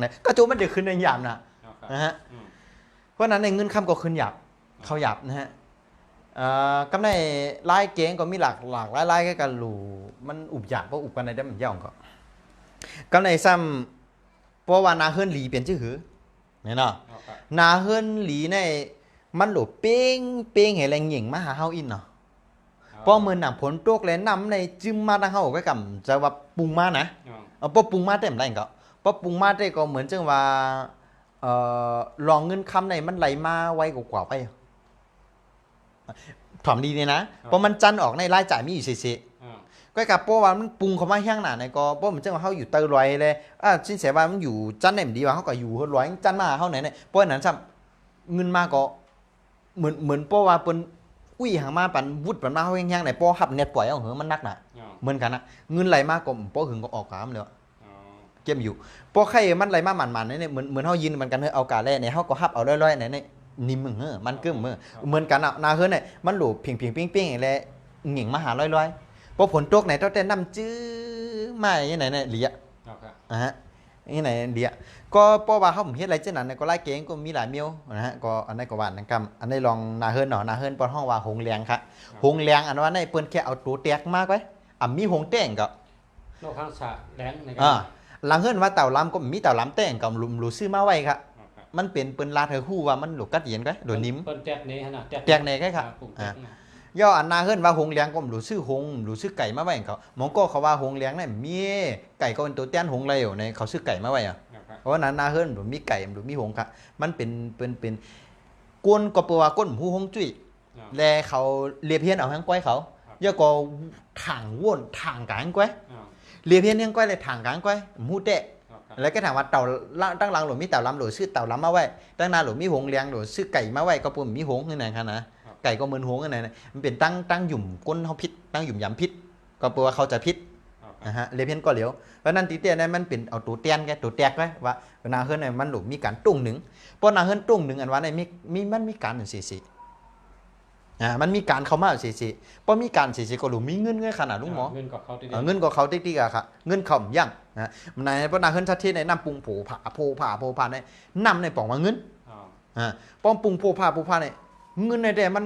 เนี่ยก็จูมันเดือดขึ้นในหยาบนะฮะเพราะนั้นในเงินคำก็ขึ้นหยาบเขาหยาบนะฮะกำในลายเก่งก็มีหลากลายกันหลูมันอุบหยาบเพราะอุบกันในได้มันย่องก็กำในซ้ำเพราะว่านาเฮิรนหลีเปลี่ยนชื่อหือเนี่ยเนาะนาเฮิรนหลีในมันหลูเป้งให้แรงหยิ่งมาหาเฮาอินเนาะเพราะเหมือนหนังผลตกแล้วนำในจึมมาทางเฮาก็กำจะว่าปรุงมานะเพราะปรุงมาเต็มไรก็เพราะปรุงมาได้ก็เหมือนจังว่าลองเงินคำในมันไหลมาไวกว่าไปถอมดีเนี่ยนะเพราะมันจันออกในรายจ่ายมีอยู่สิก็กับเพราะว่ามันปรุงเข้ามาแห้งหนาในก็เพราะมันจังว่าเขาอยู่เตอร์ลอยเลยสินเสียว่ามันอยู่จันไหนดีว่าเขาก็อยู่ลอยจันมาเขาไหนเนี่ยเพราะนั้นซ้ำเงินมาก็เหมือนเพราะว่าเป็นอุ้ยหางมาปันวุดปันมาเขาแห้งๆไหนเพราะหับเน็ตปล่อยเอาเหอะมันนักหนาเหมือนกันนะเงินไหลมากก็เพราะหึงก็ออกกามเลยเก็บอยู่เพราะใครมันไหลมาหมันๆเนี่ยเหมือนเขายินมันกันเอากาแล่เนี่ยเขาก็หับเอาลอยๆเนี่ยนิ่มมันกึ่มเหมือนกันนาเฮิรนเนี่ยมันหลูเพียงปิ้งๆอะไรหญิงมาหาลอยๆพอผลตกไหนต้องแต่น้ำจื้อมาอย่างไหนเนี่ยเหลียฮะอย่างไหนเหลียก็เพราะว่าเขาผมเฮ็ดอะไรเช่นนั้นก็ไล่เก่งก็มีหลายเมียวนะฮะก็อันนี้ก็หวานนะครับอันนี้ลองนาเฮิรนเนาะนาเฮิรนปอนห้องว่าหงแรงครับหงแรงอันว่าในเปิ้นแค่เอาตัวแตกมากไว้มีหงแต้งก็โลกข้างสะแรงในหลังเฮิรนว่าเต่าล้ำก็มีเต่าล้ำแต้งกับหลุซื้อมาไว้ครับมันเป็นเปิ้นลาเธอฮู้ว่ามันหลุกกัดเย็นก็โดนนิ่มเปิ้นแตกนี่ฮะนะแตกนี่ก็ครับย่ออันนาเฮิรนว่าหงเลี้ยงก็หลุซื้อหงหลุซื้อไก่มาไว้เขาหมองก็เขาว่าหงเลี้ยงเนี่ยมีไก่ก็เป็นตัวแต้นหงไรอยู่ในเขาซื้อไก่มาไว้เพราะนั้นนาเฮิรนหลุมีไก่หลุมีหงครับมันเป็นกวนก็เปว่าก้นหูหงจุ้ยแลเขาเลียเพียนเอาหางก้อยเขาย่อก็ถังว่นถังกางก้อยเลียเพียนยังก้อยเลยถังกางก้อยหูเตะแล้วก็ถามว่าเต่าตั้งหลังหลุมมีเต่าล้ำหลุชื่อเต่าล้ำมาไว้ตั้งนานหลุมมีหงเลี้ยงหลุชื่อไก่มาไว้ก็ปุ่มมีหงนี่ไหนครับนะไก่ก็เหมือนหงนี่ไหนมันเป็นตั้งหยุ่มก้นเขาพิษตั้งหยุ่มยำพิษก็แปลว่าเขาจะพิษนะฮะเลเพียนก็เหลียวเพราะนั้นตีเตี้ยเนี่ยมันเป็นเอาตัวเตี้ยนแกตัวแตกไว้ว่านาเฮิรนเนี่ยมันหลุมมีการตุ้งหนึ่งเพราะนาเฮิรนตุ้งหนึ่งอันว่าเนี่ยมันมีการหนึ่งสี่มันมีการเข้ามาสิเพราะมีการสิก็หรือมีเงินขนาดลุงหมอเงินก็เขาติ๊กๆอะค่ะเงินเขาย่างนะในเพราะนาเฮิรนชัดเจนในน้ำปรุงโผผ่าในน้ำในป่องว่าเงินป้อมปรุงโผผ่าในเงินในแต่มัน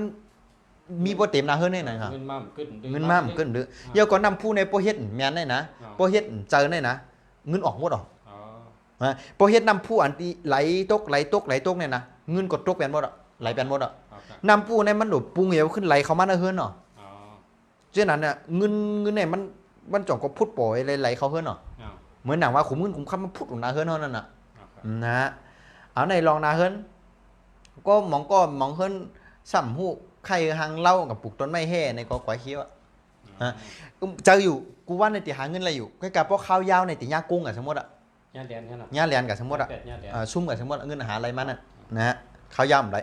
มีโปรเต็มนาเฮิรนในไหนครับเงินมากขึ้นดื้อเดี๋ยวก็นำผู้ในโปรเฮ็ดแมนได้นะโปรเฮ็ดเจอได้นะเงินออกหมดหรอโปรเฮ็ดนำผู้อันที่ไหลตกเนี่ยนะเงินกดตกเป็นหมดอ่ะไหลเป็นหมดอ่ะนำปูในมันหลุดปูเหวขึ้นไหลเขามาในเฮือนเนาะเช่นนั้นเนี่ยเงินเนี่ยมันจ่องก็พุทธปล่อยไหลเขาเฮือนเนาะเหมือนหนังว่าขุมเงินขุมคำมันพุทธของนาเฮือนเท่านั้นน่ะนะเอาในลองนาเฮือนก็มองเฮือนสัมหูใครหางเล่ากับปลูกต้นไม้แห่ในก็ก๋วยเขียวเจออยู่กูว่าในติหาเงินอะไรอยู่ก็กับพวกข้าวยาวในติย่ากุ้งกับสมมติอ่ะย่าเลียนกับสมมติอ่ะซุ่มกับสมมติเงินหาอะไรมานั่นนะฮะข้าวยาวอะไร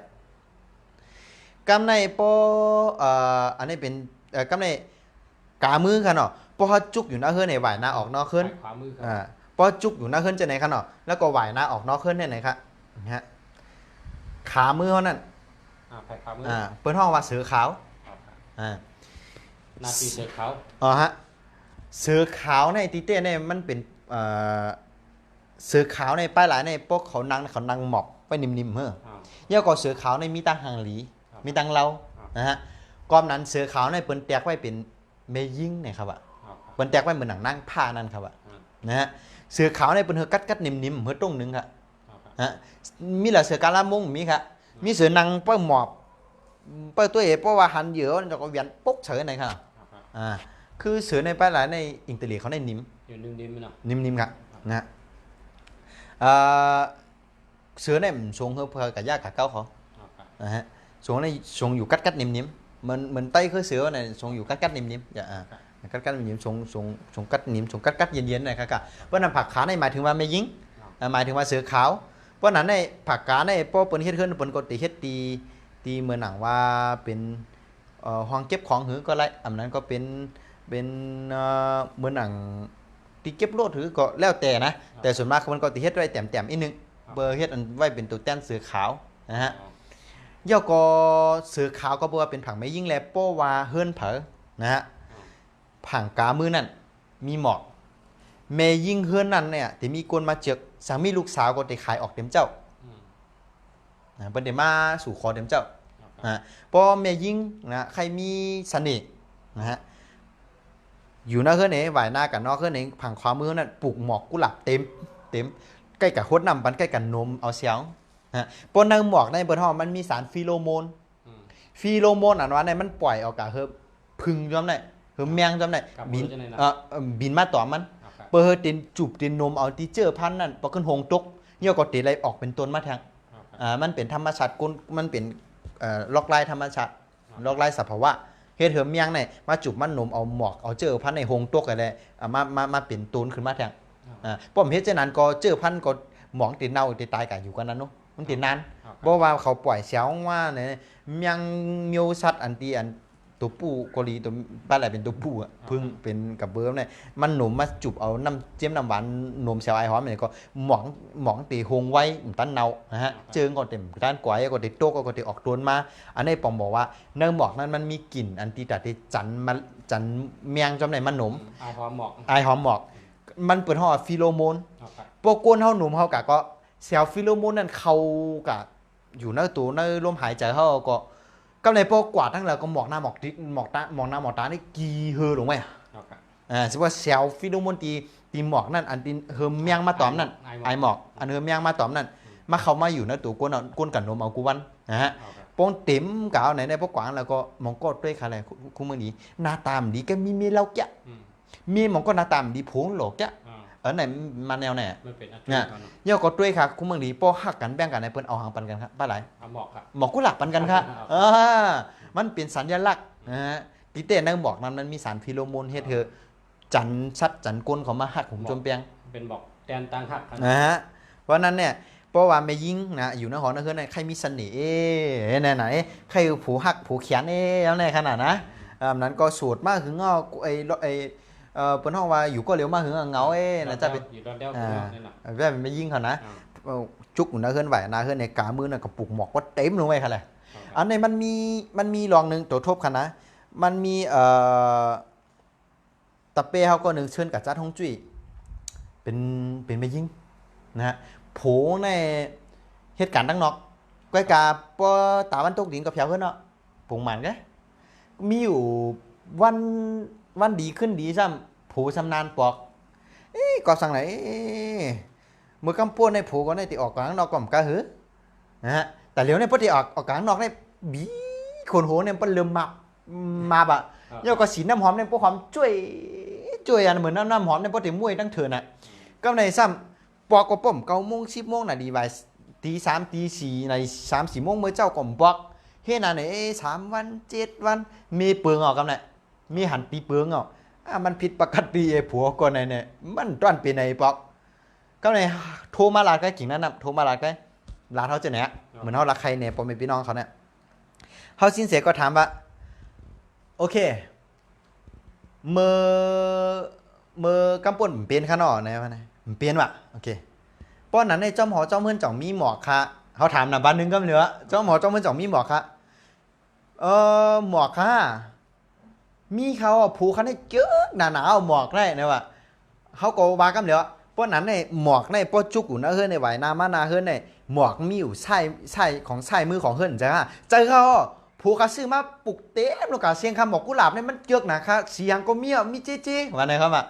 กำในปออันนี้เป็นกำใน กามือค่ะเนาะพอเขาจุกอยู่หน้าเฮือนในไหวหน้าออกนอกเฮือน ขวามือครับ พอจุกอยู่หน้าเฮือนจะไหนคะเนาะแล้วก็ไหวหน้าออกนอกเฮือนได้ไหนครับนะฮะขามือเขานั่น แผ่ขวามือ เปิ้นห้องว่าเสือขาว ครับ ห น้าตีเสือเขา ฮะเสือขาวในตีเต้เนี่ยมันเป็นเสือขาวในป้ายหลายในพวกเขานั่งหมอบไปนิ่มๆเฮ้อ อ้าว เยอะกว่าเสือขาวในมีตังหางหลี ครับ มีตังเรา ครับ นะฮะก้อมนั้นเสือขาวในเปิ้นแตกไว้เป็นเมยิงเนี่ยครับอะ ครับ เปิ้นแตกไว้เหมือนหนังนั่งผ้านั่นครับอะ ครับ นะฮะเสือขาวในเปิ้นเฮอกัดนิ่มๆเฮอตรงหนึงครับ ครับ ฮะมีเหละเสือกาลามงมีครับมีเสือนังเป้าหมอบเป้าตัวเอเพราะว่าหันเหยอะจะก็เวียนปุ๊กเฉยในครับ ครับ คือเสือในป้ายหลายในอิงเตอร์เลีเขาในนิ่ม อยู่นึ่งดิมเนาะ นิ่มๆครับนะฮะเสือเนี่ยมันทรงเฮอเพอกับยากกับเก้าเขา ครับ นะฮะทรงในทรงอยู่กัดนิ่มๆเหมือนไต้คือเสือเนี่ยทรงอยู่กัดนิ่มๆอย่ากัดนิ่มๆทรงกัดนิ่มทรงกัดเย็นๆหน่อยครับเพราะนั้นผักขาในหมายถึงว่าไม่ยิงหมายถึงว่าเสือขาวเพราะนั้นในผักกาในพอเปิ้นเฮ็ดขึ้นเปิ้นก็เฮ็ดตีเหมือนหนังว่าเป็นห้องเก็บของหือก็ไรอันนั้นก็เป็นเหมือนหนังตีเก็บโลดถือก็แล้วแต่นะแต่ส่วนมากมันก็ตีเฮ็ดไว้แต้มๆอีกนึงเบอร์เฮ็ดอันไว้เป็นตัวแต้นเสือขาวนะฮะย่อก็เสือขาวก็บ่ว่าเป็นผังไม่ยิ่งแลโป้ว่าเฮิรนเผอนะฮะผังกามือนั่นมีหมอกแม่ยิ่งเฮิรนนั่นเนี่ยที่มีคนมาเจอกสามีลูกสาวก็ได้ขายออกเต็มเจ้าเปิ้นได้มาสู่คอเต็มเจ้าพอแม่ยิ่งนะใครมีเสน่ห์นะฮะอยู่หน้าเฮือนเอ๋ไหวหน้ากันนอกเฮือนเอ๋ผังขวามือนั่นปลูกหมอกกุหลาบเต็มใกล้กับโคตรนำปันใกล้กับนมเอาเสียงนะปนนางหมอกในเบิดห้องมันมีสารฟีโรโมนอันว่าในมันปล่อยออกกะเฮอพึ่งจำได้เฮอแมงจำได้บินมาต่อมันเปิดตินจูบตินนมเอาที่เจอพันนั่นพอขึ้นหงตกเยี่ยก็ติอะไรออกเป็นต้นมาแทงมันเป็นธรรมชาติกุนมันเป็นล็อกไล่ธรรมชาติล็อกไล่สภาวะเฮ็ดเหิมเมียงในมาจุบมันนมเอาหมอกเอาเจอพันในหงตกอะไรมาเป็นตูนขึ้นมาแทงป้อมเฮ็ดเช่นนั้นก็เจอพันก็หมองติเน่าติตายกันอยู่กันนั้นเนาะมันตินานเพราะว่าเขาปล่อยเสียวว่าเนี่ยเมียงเมียวสัตว์อันตีอันตัวผู้กอลีตัวบ้านอะไรเป็นตัวผู้อ่ะพึ่งเป็นกับเบิร์มเนี่ยมันหนมมาจุบเอาน้ำเจียมน้ำหวานหนมเสียวไอหอมเนี่ยก็หมองตีหงไว้ตั้นเนานะฮะเจิงก็เต็มด้านกวายก็ติโต๊ะก็ติออกตัวมาอันนี้ปอมบอกว่าเนื้อหมอกนั้นมันมีกลิ่นอันตีแต่ที่จันเมียงจำไหนมันหนมไอหอมหมอก ไอหอมหมอกมันเปิดห่อฟิโลโมนพวกก้นเฮาหนุ่มเฮากะก็เซลฟิโลโมนนั่นเขากะอยู่ในตัวในลมหายใจเฮาก็ก็ในพวกกวาดทั้งหลายก็หมอกหน้าหมอกทิหมอกตามองหน้าหมอกตานี่กีเฮอลงไหมสิว่าเซลฟิโลโมนตีหมอกนั่นอันตีเฮอเมียงมาตอมนั่นไอหมอกอันเฮอเมียงมาตอมนั่นมาเข้ามาอยู่ในตัวก้นกันนมเอากูวันนะฮะปงเต็มกะเอาไหนในพวกกวางแล้วก็มองก็ด้วยอะไรคู่มือนี้หน้าตามดีก็มีเราแกะมีมองก็หน้าตามดีผงหลอกแกะở này mà neo này nè do có truy khác cũng mừng đi poหักกันแบ่งกันในเพิ่นเอาหางปันกันครับป้าไหลหมอกกุหลาบปันกันครับมันเป็นสัญลักษณ์นะฮะที่เต้นบอกนั้นมันมีสารฟีโรโมนเฮ็ดเธอจันชัดจันก้นเขามาหักผมจมเปียง เป็นบอกแตนตังหักนะฮะเพราะนั้นเนี่ยเพราะว่าไม่ยิงนะอยู่ในหอนั่นคือใครมีเสน่ห์ไหนใครผูหักผูเขียนแล้วในขนาดนะนั้นก็สูตรมากถึงเอาไอ้เปิ้นห้องว่าอยู่ก็เหลียวมาหึงเงานะจะเป็นอยู่เดียวนี่น่ะแบบไม่ยิงเขานะจุกอยู่นะเฮือนไหวนะเฮือนในกามือน่ะกับปุกหมอกว่าเต็มลงไปค่ะเลยอันนี้มันมีรองนึงตัวทบค่ะนะมันมีตะเป้เฮาก็นึงเชิญกับจัดฮงจุ้ยเป็นไม่ยิงนะฮะโผในเหตุการณ์ตั้งนอกก้อยกาปอตาวันตกดินกับเพียวเพิ่นเนาะปงหมันกะมีอยู่วันดีขึ้นดีซ้ำผูชำนาญปอกก็สั่งไหนมือกำปั้วในผูก็ในติออกกลางนอกก็มกะหือนะฮะแต่เหลียวในพอติออกกลางนอกในบีคนโหเนี่ยมันเริ่มมาบะเดี๋ยวก็สีน้ำหอมในพวกหอมช่วยอันเหมือนน้ำหอมในพอติมวยตั้งเถินน่ะก็ในซ้ำปอกก็ป้อม9 โมง 10 โมงน่ะดีไว้ตี3ตี4ใน3-4 โมงเมื่อเจ้าก็ปอกเฮ็ดอันนี้3 วัน 7 วันมีเปลืองออกกำน่ะมีหันตีเปลืองออกมันผิดปกติไอ้ผัวก่อนเนี่ยมันต้อนเป็นไอ้ปอกก็ในโทรมาลาใกล้กิ่งนั้นน่ะโทรมาลาใกล้ลาเฮาจะเนี่ยเหมือนเฮารักใครเนี่ยพ่อแม่พี่น้องเขาเนี่ยเฮาสินเสก็ถามว่าโอเค เมื่อเมื่อกำป่นเปลี่ยนขนาดไหนวะเนี่ยเปลี่ยนวะโอเคป้อนนั้นในจอมหอจอมเฮือนจ่องมีหมอกค่ะเขาถามนะบ้านนึงก็เหลือจอมหอจอมเฮือนจ่องมีหมอกค่ะหมอกค่ะมีเขาผูกเขาได้เยอะหนาๆหมอกได้นะวะเขาก็ว่ากันเหลือป้อนนั้นในหมอกในป้อจุกอยู่นะเฮือนในไหวนามานาเฮือนในหมอกมีอยู่ใช่ของใช่มือของเฮือนจ้ะเจอเขาผูกกระซื้อมาปลุกเต็มแล้วก็เสียงคำบอกกุหลาบเนี่ยมันเยอะนะคะเสียงก็มีเจ๊ว่าไงครับอ่ะ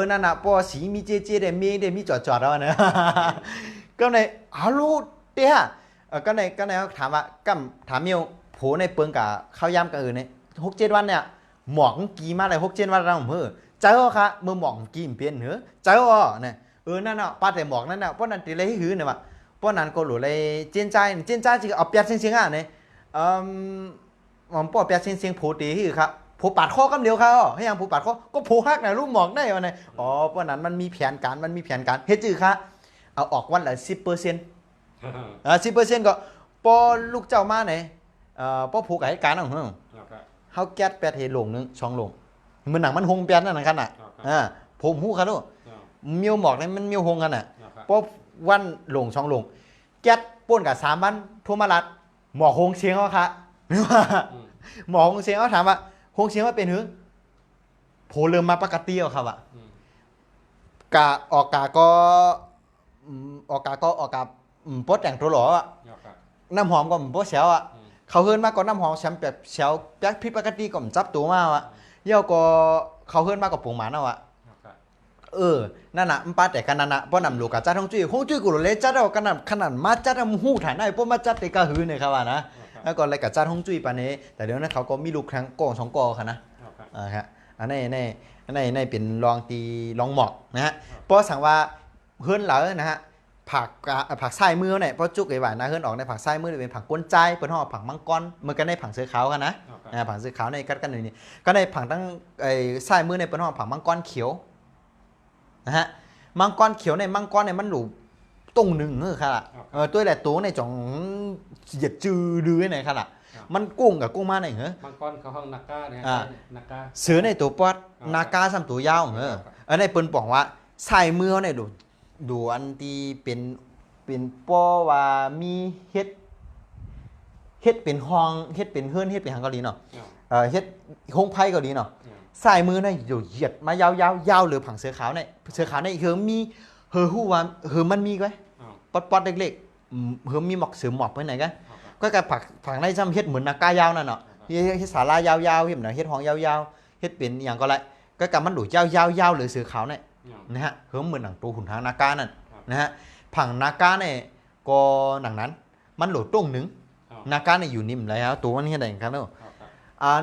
นั่นน่ะปอสีมีเจ๊เดมีจอดแล้วนะก็ในฮัลโหลเตี้ยก็ในเขาถามว่ากำถามเมียวโผในเปิงกับข้าวยำกับอื่นเนี่ย6-7 วันเนี่ยหมอกกี่มาเลย6-7 วันเราเมื่อเจ้าค่ะมือหมอกกี่เปลี่ยนเหรอเจ้าเนี่ยนั่นน่ะป้าแต่หมอกนั่นน่ะป้อนนั้นตีเลยหื้อเนี่ยว่ะป้อนนั้นก็หลุดเลยเจียนใจจีเอาเปียกเสียงอ่ะเนี่ยผมป้อเปียกเสียงโผตีหื้อครับโผปาดข้อกำเดียวครับให้ยังโผปาดข้อก็โผฮักนะลูกหมอกได้วะเนี่ยป้อนนั้นมันมีแผนการเฮ็ดจื้อค่ะเอาออกวันละ10%10%ก็พอลูกเจ้ามาไหนพอผูกกับเหตุการณ์ของเขาแก๊สแปดเฮลงนึงช่องลงมันหนังมันหงแปดนั่นขนาดผมหู้ครับลูกเมียวหมอกนี่มันเมียวหงกันน่ะพอวันลงช่องลงแก๊สป่นกับ3 วันทั่วมาลัดหมอกหงเสียงเขาค่ะหมอกหงเสียงเขาถามว่าหงเสียงว่าเป็นหือโผเริ่มมาปกติแล้วครับกะออกกาก็โป๊แต่งตัวหล่อน้ำหอมก็โป๊เสียวเขาเฮิร์นมากกว่าน้ำหอมแชมป์แบบเสียวแป๊กพิษปกติก็จับตัวมากเยี่ยวก็เขาเฮิร์นมากกว่าผงหมาน่ะนั่นน่ะมันป้าแต่กันนั่นน่ะป้อนำลูกกับจ้าท้องจุ้ยกูเลยจ้าเราขนาดมาจ้าทำหูถ่ายได้ป้อมาจ้าเตกะหือเนี่ยครับว่านะแล้วก็อะไรกับจ้าท้องจุ้ยปานนี้แต่เดี๋ยวนั้นเขาก็มีลูกครั้งก่อ2 กอค่ะนะฮะอันนี้เป็นลองหมอกนะฮะเพราะสั่งว่าเฮิร์นเหล่านะฮะผักไส้มือเนี่ยเพราะจุกไอ้หวานนะเฮิร์นออกในผักไส้มือเป็นผักก้นใจเป็นห่อผักมังกรเหมือนกันในผักเสือขาวกันนะผักเสือขาวในกันนี่ก็ในผักตั้งไอ้ไส้มือในเป็นห่อผักมังกรเขียวนะฮะมังกรเขียวในมังกรในมันหลูตรงหนึ่งค่ะตัวแหละตัวในจ่องเหยียดจืดดื้อในค่ะมันกุ้งกับกุ้งมาในเหรอมังกรเขาห้องนักกาเนี่ยนักกาเสือในตัวปอดนากาซ้ำตัวยาวเหรอในเปิ้นบอกว่าใส่มือในดูอันที่เป็นป้อว่ามีเฮ็ดเป็นห้องเฮ็ดเป็นเฮือนเฮ็ดเป็นหางเกาหลีเนาะเฮ็ดคงไพ่เกาหลีเนาะใส่มือในอยู่เหยียดมายาวหรือผังเสือขาวในคือมีเฮอฮู้ว่าเฮอมันมีไว้ปอดเล็กๆเฮอมีหมอกเสือหมอกไปไหนกันก็การผังในซ้ำเฮ็ดเหมือนนากายาวนั่นเนาะเฮ็ดศาลายาวๆเฮ็ดเฮ็ดห้องยาวๆเฮ็ดเป็นอย่างก็ไรก็การมันดูยาวหรือเสือขาวเนี่ยนะฮะเฮอเหมือนหนังตัวหุ่นทางนากานั่นนะฮะผังนากาเนี่ยก็หนังนั้นมันโหลดตรงหนึ่งนากาเนี่ยอยู่นิ่มเลยครับตัวมันเฮ็ดได้ครับเนาะ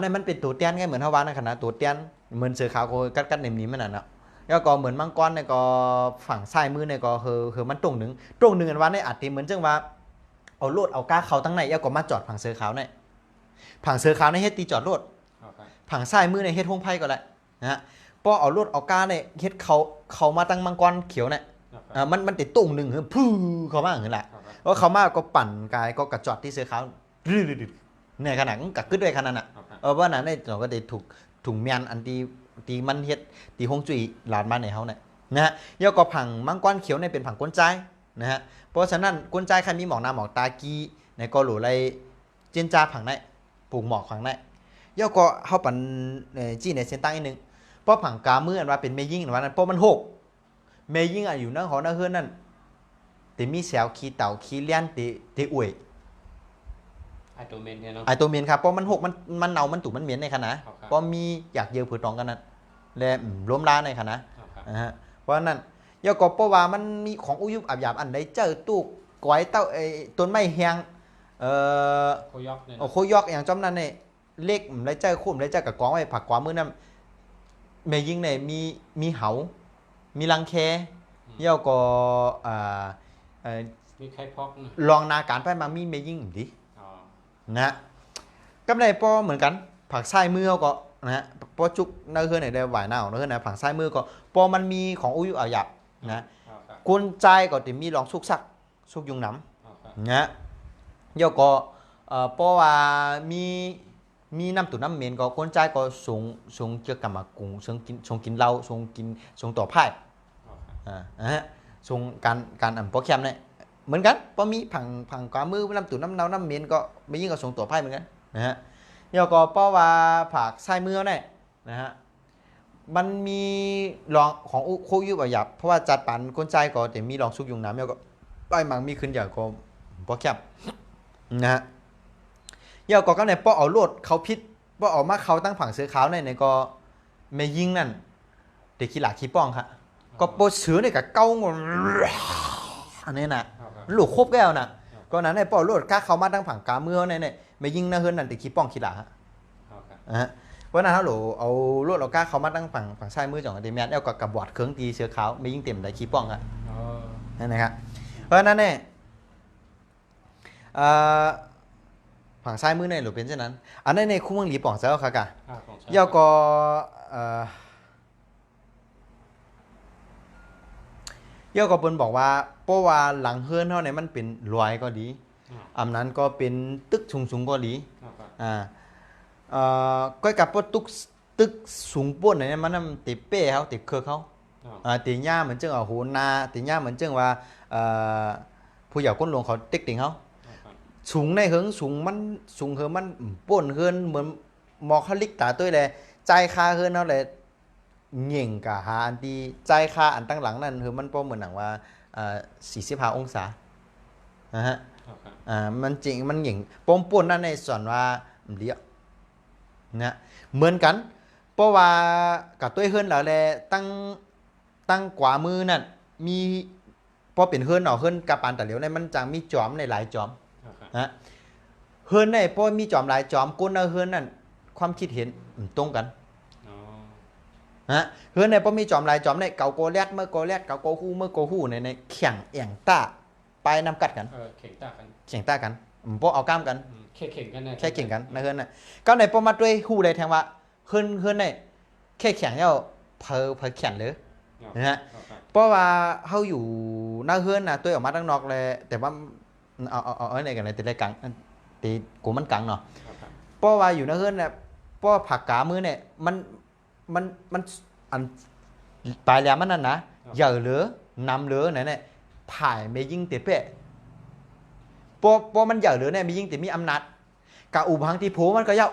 นี่มันเป็นตัวเตี้ยนไงเหมือนฮาวานะขนาดตัวเตี้ยนเหมือนเสือขาวก็กัดนิ่มๆมันน่ะเนาะแล้วก็เหมือนมังกรเนี่ยก็ฝั่งซ้ายมือเนี่ยก็คือมันตรงหนึ่งอันว่าในอาจจะเหมือนจังว่าเอาโลดเอาก้าเขาตั้งในแล้วก็มาจอดผังเสือขาวในผังเสือขาวในเฮ็ดตีจอดโลดผังซ้ายมือในเฮ็ดห้องไพ่ก็ได้นะฮะพอเอาโลดเอาก้าเนี่ยเฮ็ดเขามาตั้งมังกรเขียวเนี่ยมันติดตุ่งหนึ่งพื้เขามาอย่างนี้แหละว่าเขามาก็ปั่นกายก็กระจอดที่เสือขาวเนี่ยขนาดกักขึ้นด้วยขนาดน่ะว่านั้นเนี่ยเราก็ได้ถูกถุงเมียนอันตีมันเฮ็ดตีฮงจุยหลานมาในเฮาเนี่ยนะฮะแล้วก็ผังมังกรเขียวเนี่ยเป็นผังก้นใจนะฮะเพราะฉะนั้นก้นใจใครมีหมอกหน้าหมอกตากีในก็หลูไรเจนจาผังในปลูกหมอกผังในแล้วก็เฮาปั่นจี้ในเส้นตั้งอีกนึงเพราะผังกามืออันว่าเป็นเมยิ่งอันว่านั้นเพราะมัน6เมยิ่งอยู่นั่งหอนั่งเฮือนนั่นแต่มีแสวขี้เต่าขี้เลี้ยนติอวยไอตัวเมนเนี่ยเนาะไอตัวเมนครับเพราะมัน6มันเน่ามันตุ่มันเหม็นในขณะเพราะมีอยากเยอะผือตองกันนั่นและล้มล้าในขณะนะฮะเพราะนั้นยากบเพราะว่ามันมีของอุยุบอับหยาบอันใดเจอตู้ก้อยเต้าต้นไม้แห้งโคยอกเนี่ยโคยอกอย่างจอมนั้นเนี่ยเล็กได้เจอคุ้มได้เจอกับกองไว้ผักกวามือนั่นเมยิ่งเนี่ยมีเหามีรังแคเย่าก็มีไข่พอกลองนาการไปมามีเมยิ่งดินะก็ได้พอเหมือนกันผักไส้มือก็นะฮะพอจุกนั่นคือไหนได้หวายหน้านั่นคือไหนผักไส้มือก็พอมันมีของอุยุอาหยับนะกุนใจก็จะมีลองสุกซักสุกยุงน้ำนะเย่าก็พอว่ามี มีน้ำตุ่นน้ำเมนก็คนใจก็ส่งเกี่ยวกับมากุงส่งกินเหล้าส่งต่อไพ่ฮะส่งการอ่ำโปรแกรมเนี่ยเหมือนกันพอมีผังกว่ามือน้ำตุ่นน้ำเนาน้ำเมนก็ไม่ยิ่งกับส่งต่อไพ่เหมือนกันนะฮะเดี๋ยวก็เพราะว่าผักไส้มือเนี่ยนะฮะมันมีลองของโคยุบหยับเพราะว่าจัดปันคนใจก็แต่มีลองซุกยุงน้ำเดี๋ยวก็ไปมังมีขึ้นอย่างก็โปรแกรมนะฮะเดี๋ยวก็ในป้อเอาโลดเขาพิษป้อออกมาเขาตั้งผังเสือขาวในก็ไม่ยิงนั่นเด็กขี้หลาขี้ป้องค่ะก็โปเสือในกับเก้างอันนี้นะหลูกครบแก้วนะก็นั้นในป้อโลดก้าเขามาตั้งผังกาเมื่อในไม่ยิงนะเฮือนนั่นเด็กขี้ป้องขี้หลาฮะเพราะนั้นเขาหลูเอาโลดเราก้าเขามาตั้งผังซ้ายมือจ่องเดเมียนแล้วก็กับบอดเครื่องตีเสือขาวไม่ยิงเต็มได้ขี้ป้องค่ะนั่นนะครับเพราะนั้นเนี่ยผังซ้ายมือในหรือเป็นเช่นนั้นอันนั้นในคู่เมืองหลีป่องเจ้าค่ะกะยาวก็ยาวก็เปิ้นบอกว่าเพราะว่าหลังเฮือนเท่านั้นมันเป็นรอยก็ดีอำนั้นก็เป็นตึกสูงก็ดีก็กับพวกตึกสูงป่นเนี่ยมันติดเป้เขาติดเครือเขาตีหญ้าเหมือนเจ้าโหนาตีหญ้าเหมือนเจ้าว่าผู้ใหญ่ก้นหลวงเขาติ๊กติ่งเขาสูงในเฮิงสูงมันสูงเฮิงมันป่นเฮินเหมือนมอเขาลิกตาตัวเลยใจคาเฮินเขาเลยเหง่งกะหาอันที่ใจคาอันตั้งหลังนั่นคือมันป้อเหมือนหนังว่า45 องศานะฮะมันจริงมันเหง่งป้อมป่นนั่นในส่วนว่าเดียวนะเหมือนกันเพราะว่ากับตัวเฮินแล้วแหละตั้งกว่ามือนั่นมีพอเป็นเฮินเนาะเฮินกะปานตะเหลียวในมันจังมีจอมในหลายจอมนะเฮินในพอมีจอมหลายจอมก้นเอาเฮินนั่นความคิดเห็นตรงกันฮะเฮินในพอมีจอมหลายจอมในเก่าโกแลดเมื่อโกแลดเก่าโกฮู้เมื่อโกฮู้ในแข่งเอียงต้าไปนำกัดกันแข่งต้ากันแข่งต้ากันพอเอาก้ามกันแค่เข่งกันนะแค่เข่งกันนะเฮินน่ะก็ในพอมาด้วยฮู้เลยแทงว่าเฮินในแค่แข่งแล้วเพอแข่งเลยนะฮะเพราะว่าเขาอยู่หน้าเฮือนนะตัวออกมาตั้งนอกเลยแต่ว่าเอาไหนกันเลยแต่ไรกังตีกูมันกังเนาะเพราะว่าอยู่หน้าเฮือนเนี่ยเพราะผักกามือเนี่ยมันอันปลายแหลมมันนั่นนะเหยื่อเหลือนำเหลือไหนเนี่ยผ่ายไม่ยิงเตะเป๊ะเพราะมันเหยื่อเหลือเนี่ยไม่ยิงเตะมีอำนาจกะอูพังที่โผมันก็ยาว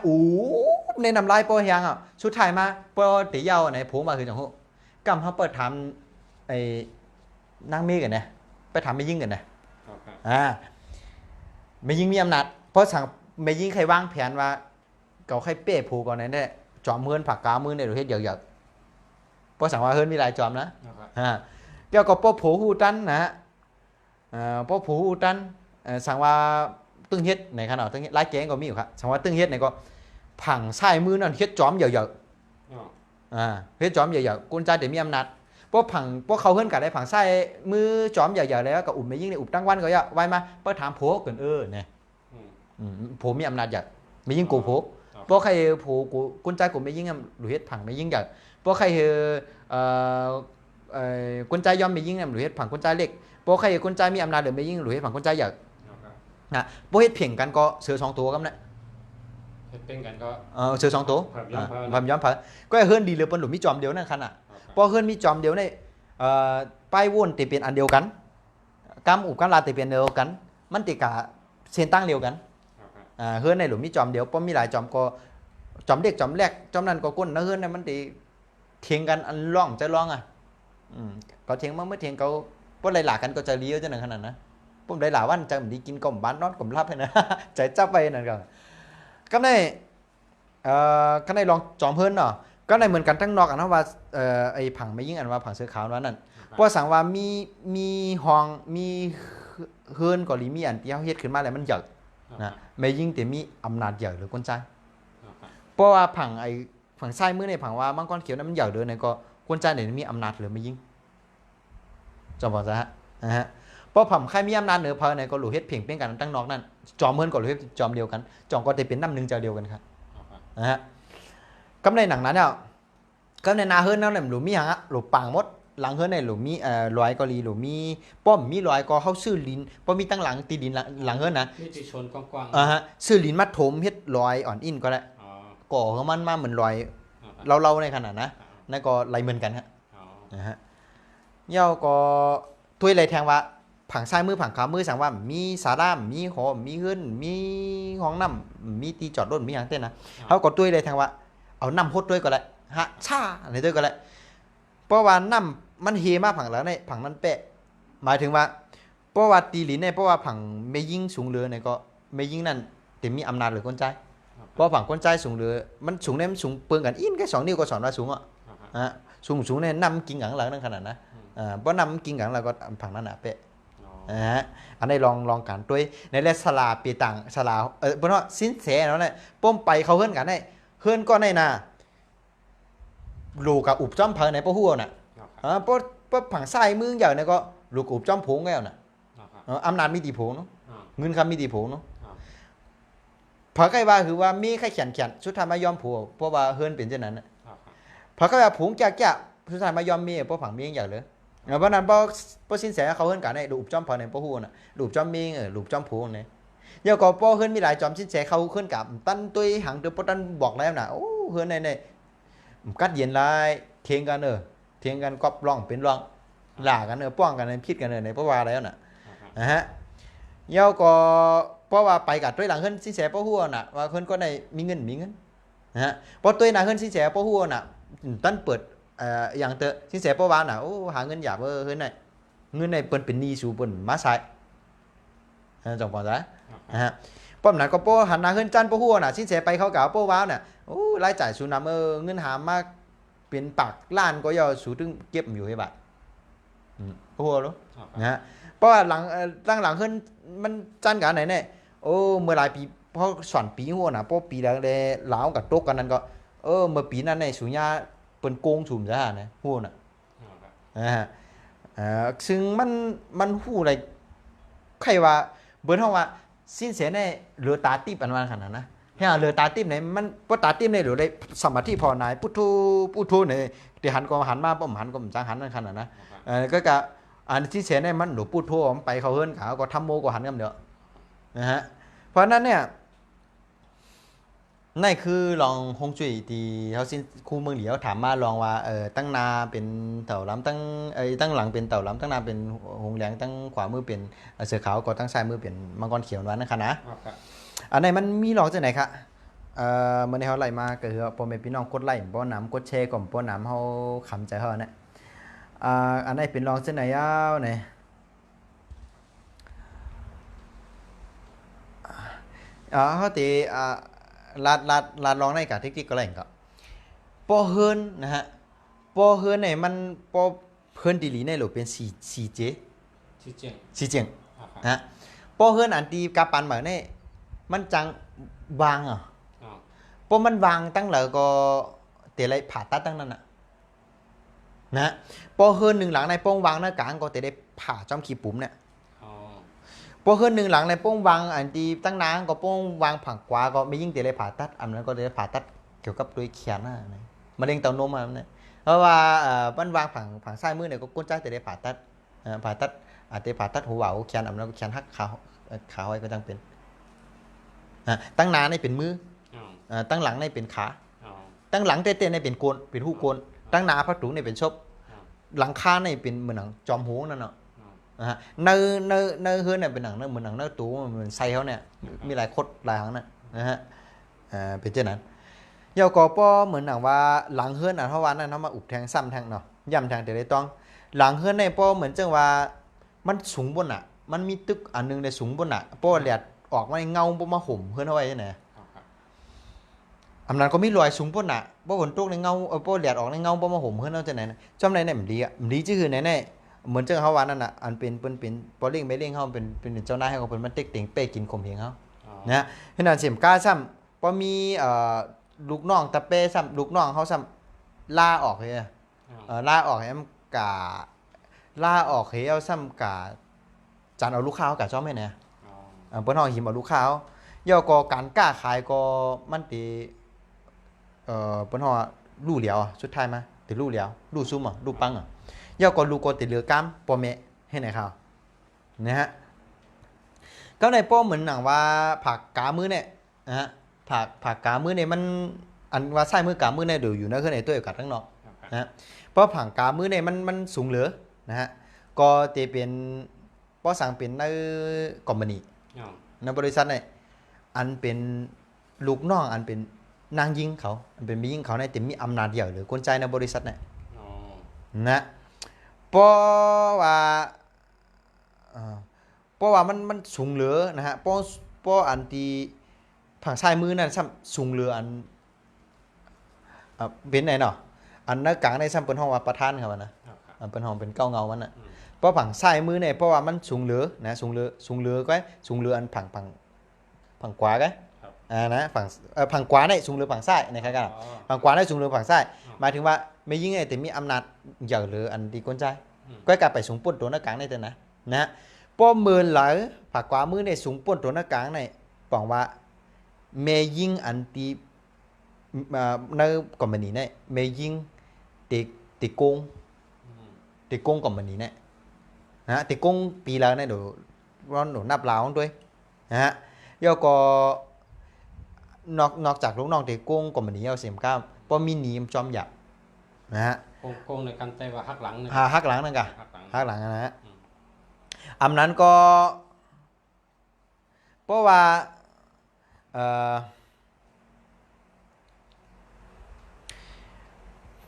ในนำลายโปรเฮียงอ่ะสุดท้ายมาโปรตียาวไหนโผมาคือจังหูกำเขาเปิดทำไอ้นางเมฆกันนะไปทำไม่ยิ่งกันนะไม่ยิ่งมีอำนาจเพราะสั่งไม่ยิ่งใครวางแผนว่าเขาใครเป้ผูก่อนนั้นเนี่ยจอมเฮือนผักกามือเนี่ยดูให้เยอะๆเพราะสั่งว่าเฮือนมีหลายจอมนะเดี๋ยวก็ป้อผูหูตันนะป้อผูหูตันสั่งว่าตึ้งเฮ็ดในขนาดตึ้งเฮ็ดไล่แกงก็มีอยู่ครับสั่งว่าตึ้งเฮ็ดในก็ผังใส่มือนั่นเฮ็ดจอมเยอะๆเฮ็ดจอมเยอะๆกุญแจเดี๋ยวมีอำนาจพวกเขาเฮิรนกันได้ผังไส้มือจอมใหญ่ๆแล้วกับอุ่มไม่ยิ่งในอุ่มตั้งวันก็ไว้มาเพื่อถามโผล่กันเนี่ยโผล่มีอำนาจใหญ่ไม่ยิ่งกูโผล่พวกใครโผล่กูกุญแจกูไม่ยิ่งหรือเฮ็ดผังไม่ยิ่งใหญ่พวกใครกุญแจยอมไม่ยิ่งหรือเฮ็ดผังกุญแจเล็กพวกใครกุญแจมีอำนาจหรือไม่ยิ่งหรือเฮ็ดผังกุญแจใหญ่นะพวกเฮ็ดเพ่งกันก็เสือ2 ตัวกันนะเป็นกันก็เสือ2 ตัวความย้อนเผยก็เฮิรนดีเลยปนหลุมมีจอมเดียวนั่นขนาดพอเฮิรนมีจอมเดียวในป้ายวนติเป็นอันเดียวกันกำอุบกำลาติเป็นเดียวกันมันติกะเส้นตั้งเดียวกันเฮิรนในหลุมมีจอมเดียวพอมีหลายจอมก็จอมเด็กจอมแรกจอมนั้นก็ก้นนะเฮิรนในมันติเถียงกันอันร่องจะร่องก็เถียงเมื่อเถียงเขาพวกหลายๆกันก็จะเลี้ยวจะหนึ่งขนาดนะผมหลายๆวันจะเหมือนดีกินกลมบ้านนอนกลมรับให้นะใจจับไปนั่นก็ในลองจอมเฮิรนเนาะก็ในเหมือนกันทั้งนอกอันนั้นว่าไอ้ผังไม่ยิ่งอันว่าผังเสือขาวนั้นเพราะสั่งว่ามีห้องมีเฮิรนก็หรือมีอันที่เขาเฮ็ดขึ้นมาแล้วมันใหญ่นะไม่ยิ่งแต่มีอำนาจใหญ่หรือคนใจเพราะว่าผังไส้มือในผังว่ามังกรเขียวนั้นมันใหญ่เลยในก็คนใจเนี่ยมีอำนาจหรือไม่ยิ่งจอมบอกซะนะฮะเพราะผังใครมีอำนาจเหนือเพอในก็หลุเฮ็ดเพ่งเป็นกันตั้งนอกนั่นจอมเฮิรนก็หลุเฮ็ดจอมเดียวกันจอมก็จะเป็นน้ำหนึ่งใจเดียวกันครับนะฮะก็ในหนังนั้นเนี่ยก็ในนาเฮิรนนั่นแหละหลุมมีหางหลุมปังมดหลังเฮิรนในหลุมมีลอยกอลีหลุมมีป้อมมีลอยก็เข้าซื้อลิ้นป้อมมีตั้งหลังตีดินหลังเฮิรนนะมีติชนกว้างๆซื้อลิ้นมาถมเฮ็ดลอยอ่อนอินก็ได้ ก่อของมันมาเหมือนรอย อ๋อครับ เราในขนาดนะนั่นก็ไหลเหมือนกันครับ อ๋อ นะฮะเย่าก็ถ้วยเลยแทงว่าผังซ้ายมือผังขวามือสั่งว่ามีสาดามมีหอมีเฮือนมีห้องน้ำมีตีจอดรถมีอย่างเต้นนะเขาก็ถ้วยเลยแทงว่าเอาน้ำพดด้วยก็แล้วฮะชาอะไรด้วยก็แล้วเพราะว่าน้ำมันเฮมาผังแล้วในผังนั้นเป๊ะหมายถึงว่าเพราะว่าตีหลินเนี่ยเพราะว่าผังไม่ยิ่งสูงเรือเนี่ยก็ไม่ยิ่งนั่นเต็มมีอำนาจหรือคนใจเพราะผังคนใจสูงเรือมันสูงเนี่ยมันสูงเปิงกันอินแค่2 นิ้วก็สอนว่าสูงอ่ะ อ๋อครับ อ่ะสูงเนี่ยนำกินหลังหลังนั่นขนาดนะเพราะนำกินหลังเราก็ผังนั้นอ่ะเป๊ะ อ๋อ ฮะอันนี้ลองกันด้วยในเรื่องสลาปีตังสลาเพราะว่าสินเสเนาะเนี่ยป้มไปเขาเฮือนกันได้เฮือนก็ในนาลูกกับอุบจ้อมเพอในป้หัวน่ะ อ๋อครับ ป้ผังไส้มึงอย่างเนี่ยก็ลูกอุบจ้อมผงแก้วน่ะ อ๋อครับ อำนาจมีตีผงเนาะ อ๋อ เงินคำมีตีผงเนาะ อ๋อ เพราะใครว่าคือว่ามีใครเขียนสุดท้ายมายอมผัวเพราะว่าเฮือนเป็นเช่นนั้นน่ะ อ๋อครับ เพราะใครว่าผงแก่สุดท้ายมายอมมีเพราะผังมีอย่างเลยเพราะนั้นเพราะสินเสเขาเฮือนกันได้ลูกอุบจ้อมเพอในป้หัวน่ะลูกจ้อมมีลูกจ้อมผงเนี่ย giờ có po hơn mi lại chọn xin sẽ khâu hơn cả tan tôi hàng từ po tan bọc lại em nè ô hơn này cắt diện lại thiên gan cọp lòng bên lòng làกันป้องกันพิษกันในเพราะว่าแล้วน่ะนะฮะเย้าก็เพราะว่าไปกับตัวหลังขึ้นสินแสเพราะหัวน่ะว่าขึ้นก็ได้มีเงินนะฮะพอตัวหลังขึ้นสินแสเพราะหัวน่ะตั้นเปิดอย่างเตอสินแสเพราะว่าน่ะโอ้หาเงินหยาบขึ้นไหนเงินในเปิดเป็นหนี้สู่เปิดมาใส่จงก่อนจ้ะนะฮะป้อมนั้นก็ป้อหันหน้าขึ้นจันป้อหัวน่ะสินแสไปเขาเก่าป้อว้าวน่ะโอ้รายจ่ายสู่นำเงินหามากเป็นปากล้านก็ย่อสู่ถึงเก็บอยู่ให้บัดป้อหัวรู้นะฮะเพราะว่าหลังตั้งหลังขึ้นมันจันกันไหนเนี่ยโอ้เมื่อหลายปีเพราะสอนปีหัวน่ะป้อปีแล้วเลยเหลากับโต๊ะกันนั้นก็เมื่อปีนั้นในสุญญาเปิ่นโกงสุ่มซะนะหัวน่ะนะฮะซึ่งมันหู้อะไรใครว่าเบิ่นเฮาว่าสิ้นเสียในเหลือตาติบอันว่าขนาดนะเฮาเหลือตาติบไหนมันบ่ตาติบในเหลือได้สมาธิพอนายพุทโธในที่หันก็หันมาบ่หันก็จังหันนั่นขนาดนะก็กะอันที่เสียในมันหลวงพุทโธไปเขาเฮิรนเขาก็ทำโมก็หันกันเด้อนะฮะเพราะนั้นเนี่ยนั่นคือลองฮงจุ้ยที่เขาสิ้นครูเมืองเหลียวถามมาลองว่าตั้งนาเป็นเต่าล้ำตั้งหลังเป็นเต่าล้ำตั้งนาเป็นหงแหลงตั้งขวามือเป็นเสือขาวก็ตั้งซ้ายมือเป็นมังกรเขียวนั้นนะคะนะอันไหนมันมีหลอกจากไหนคะเมื่อในเขาไล่มาก็คือพอแม่พี่น้องกดไล่ป้อน้ำกดแชร์ก่อนป้อน้ำเขาขำใจเขาเนี่ยอันไหนเป็นหลอกจากไหนยาวเนี่ยเขาตีลาดลองในกับเทคนิคก็แหล่งก็ปอเฮิร์นนะฮะปอเฮิร์นเนี่ยมันปอเฮิร์นดีลีในหรือเป็นซีเจซีเจงนะฮะปอเฮิร์นอันตีกาปันเหมือนเนี่ยมันจังวางอ่ะปอมันวางตั้งเหลือก็เตะไรผ่าตัดตั้งนั้นอ่ะนะปอเฮิร์นหนึ่งหลังในป้องวางหน้ากลางก็เตะได้ผ่าจอมขีปุ่มเนี่ยพอขึ้นหนึ่งหลังในป้องวางอันที่ตั้งนานก็ป้องวางผังกว่าก็ไม่ยิ่งเตะเลยผ่าตัดอันนั้นก็เลยผ่าตัดเกี่ยวกับด้วยแขนนะมะเร็งเต้านมอะไรเนี่ยเพราะว่ามันวางผังซ้ายมือเนี่ยก็ก้นใจเตะเลยผ่าตัดอาจจะผ่าตัดหัวเบาแขนอันนั้นก็แขนหักขาไว้ก็จังเป็นตั้งนานในเป็นมือตั้งหลังในเป็นขาตั้งหลังเตะในเป็นโกนเป็นหูโกนตั้งหน้าพัดถุงในเป็นชบหลังคาในเป็นเหมือนหนังจอมหูนั่นเนาะnơi hơn này bên đằng mình đằng nó tú mình sayเขาเนี่ยมีหลายคดหลายครั้งนะฮะเป็นเช่นนั้นเยาก็ป้อเหมือนหนังว่าหลังเฮือนเพราะว่านั้นเขามาอุบแทงซ้ำแทงเนาะย่ำแทงแต่ได้ต้องหลังเฮือนในป้อเหมือนจังว่ามันสูงบนอ่ะมันมีตึกอันนึงในสูงบนอ่ะป้อแหลดออกมาเงาป้อมาห่มเฮือนเอาไว้ไหนอำนั้นก็มีรอยสูงบนอ่ะป้อฝนตกในเงาป้อแหลดออกในเงาป้อมาห่มเฮือนเอาจะไหนจำไหนมันดีอ่ะมันดีชื่อไหนเหมือนเจ้าเขาว่านั่นน่ะอันเป็นปอเลี้ยงไม่เลี้ยงเขาเป็นเจ้านายเขาเป็นมันเต็กเต็งเป้กินข่มเหงเขานะขนาดเสียมก้าซ้ำพอมีลูกน้องตะเป้ซ้ำลูกน้องเขาซ้ำล่าออกเลยล่าออกให้มันกาล่าออกให้เอาซ้ำกาจานเอาลูกค้ากับชอบไหมเนี่ยเปิ้นห้องหิมเอาลูกค้าย่อก็การกล้าขายก็มันตีเปิ้นห้องลู่เหลียวสุดท้ายมาตีลู่เหลียวลู่ซุ้มลู่ปังย่อก็ลูกก็ติดเรือกล้ามปอเมะให้ไหนครับนะฮะก็ในป้อเหมือนหนังว่าผักกามือเนี่ยนะฮะผักกามือเนี่ย อันว่าใช้มือกามือในเดี๋ยวอยู่ในเครื่องในตัวอยู่กับทั้งนอก ครับ นะฮะเพราะผังกามือในมันสูงเหลือนะฮะก็จะเป็นป้อสั่งเป็นในคอมพานี อ๋อ ในบริษัทเนี่ยอันเป็นลูกน้องอันเป็นนางยิงเขาอันเป็นมียิงเขาในแต่มีอำนาจเดียวหรือคนใจในบริษัทเนี่ย อ๋อ นะเพราะว่าเพราะว่ามันสูงเหลือนะฮะเพราะอันที่ผังซ้ายมือนั่นซ้ำสูงเหลืออันเป็นไหนเนาะอันนักกลางในซ้ำเป็นห้องว่าประธานครับนะ ครับครับ อันเป็นห้องเป็นเก้าเงามันน่ะ อืม เพราะผังซ้ายมือเนี่ยเพราะว่ามันสูงเหลือนะสูงเหลือก็สูงเหลืออันผังขวาก็ ครับ นะผังขวาเนี่ยสูงเหลือผังซ้ายนะครับ อ๋อ ผังขวาเนี่ยสูงเหลือผังซ้าย อ๋อ หมายถึงว่าไม่ยิ่งไงแต่มีอำนาจใหญ่หรืออันที่ก้นใจ อืม ก็กลับไปสูงป่นตัวหน้ากลางในแต่นะป้อมือหลังผักขวามือในสูงป่นตัวหน้ากลางในบอกว่าเมยิงอันที่ในกอมมานีเนี่ยเมยิงติโกง อืม ติโกงกอมมานีเนี่ยนะติโกงปีแล้วเนี่ยเดี๋ยวร้อนหนูนับลาวด้วยนะฮะแล้วก็นอกจากลูกน้องติโกงกอมมานีเอาเสียมก้ามป้อมีหนีมจอมหยับนะฮะ โกงในกันแต่ว่าหักหลังเนี่ย หักหลังนั่นกะ หักหลัง หักหลังนะฮะ อืม อำนั้นก็เพราะว่า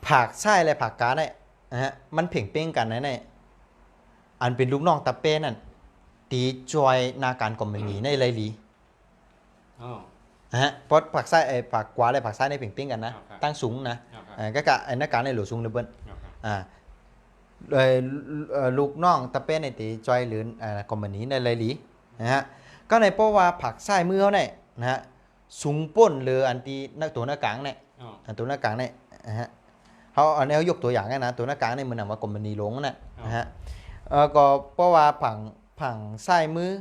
ผักไส้และผักกาเนี่ยนะฮะมันเพ่งเป้งกันนะเนี่ยอันเป็นลูกน้องตะเป้นั่นตีจอยนาการกอมมานีในไรลี อ๋อ นะฮะเพราะผักไส้ผักกวาและผักไส้ในเพ่งเป้งกันนะ ครับ ตั้งสูงนะ ครับ ก็กะไอ้นาการในหลวสูงเลยเบิ้ล ครับ อ่าเอ่อลูกน้องตะเป้ในตีจอยหรือคอมมานีในไรลีนะฮะก็ในเพราะว่าผักไส้มือเขาเนี่ยนะฮะสูงป่นหรืออันที่นักตัวหน้ากลางเนี่ย อ๋อ อันตัวหน้ากลางเนี่ยนะฮะเขาอันนี้เขายกตัวอย่างนะตัวหน้ากลางเนี่ยมันนำว่ากอมมานีหลงนะนะฮะก็เพราะว่าผังไส้มือ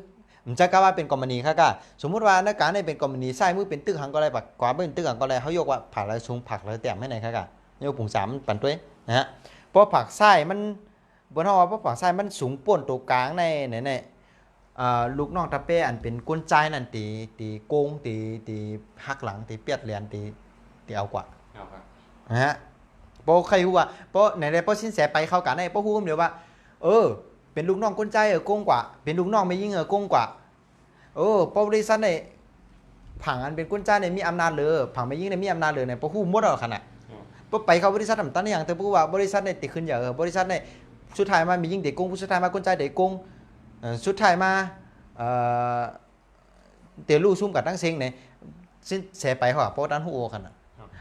มันจะกล่าวว่าเป็นกอมมานีค่ะก็สมมุติว่าหน้ากลางเนี่ยเป็นกอมมานีไส้มือเป็นตึกหังก็อะไรปักขวาเป็นตึกหังก็อะไรเขายกว่าผักอะไรสูงผักอะไรแต้มให้ไหนค่ะก็ยกปุ่งสามปั่นตัวนะฮะ เพราะผักไส้มันบนห้องว่าเพราะผักไส้มันสูงป่นตัวกลางในลูกน้องตะเป้อันเป็นก้นใจนั่นตีโกงตีหักหลังตีเปียดเลียนตีเอากว่า เอาครับ นะฮะเพราะใครรู้ว่าเพราะไหนๆเพราะสินแสไปเข้ากันได้เพราะฮู้เดียวว่าเป็นลูกน้องก้นใจโกงกว่าเป็นลูกน้องไม่ยิ่งโกงกว่าเพราะบริษัทในผังอันเป็นก้นใจในมีอำนาจเลยผังไม่ยิ่งในมีอำนาจเลยในเพราะฮู้หมดแล้วขนาด ไปเขาบริษัททำตั้งอย่างแต่พูดว่าบริษัทในติดขึ้นอย่างบริษัทในสุดท้ายมามียิ่งเด็กกงสุดท้ายมาคนใจเด็กกงสุดท้ายมาเตี๋ยวลู่ซุ่มกับตั้งเซ็งเนี่ยสิ้นแสไปเขาเพราะด้านหูโอขนาด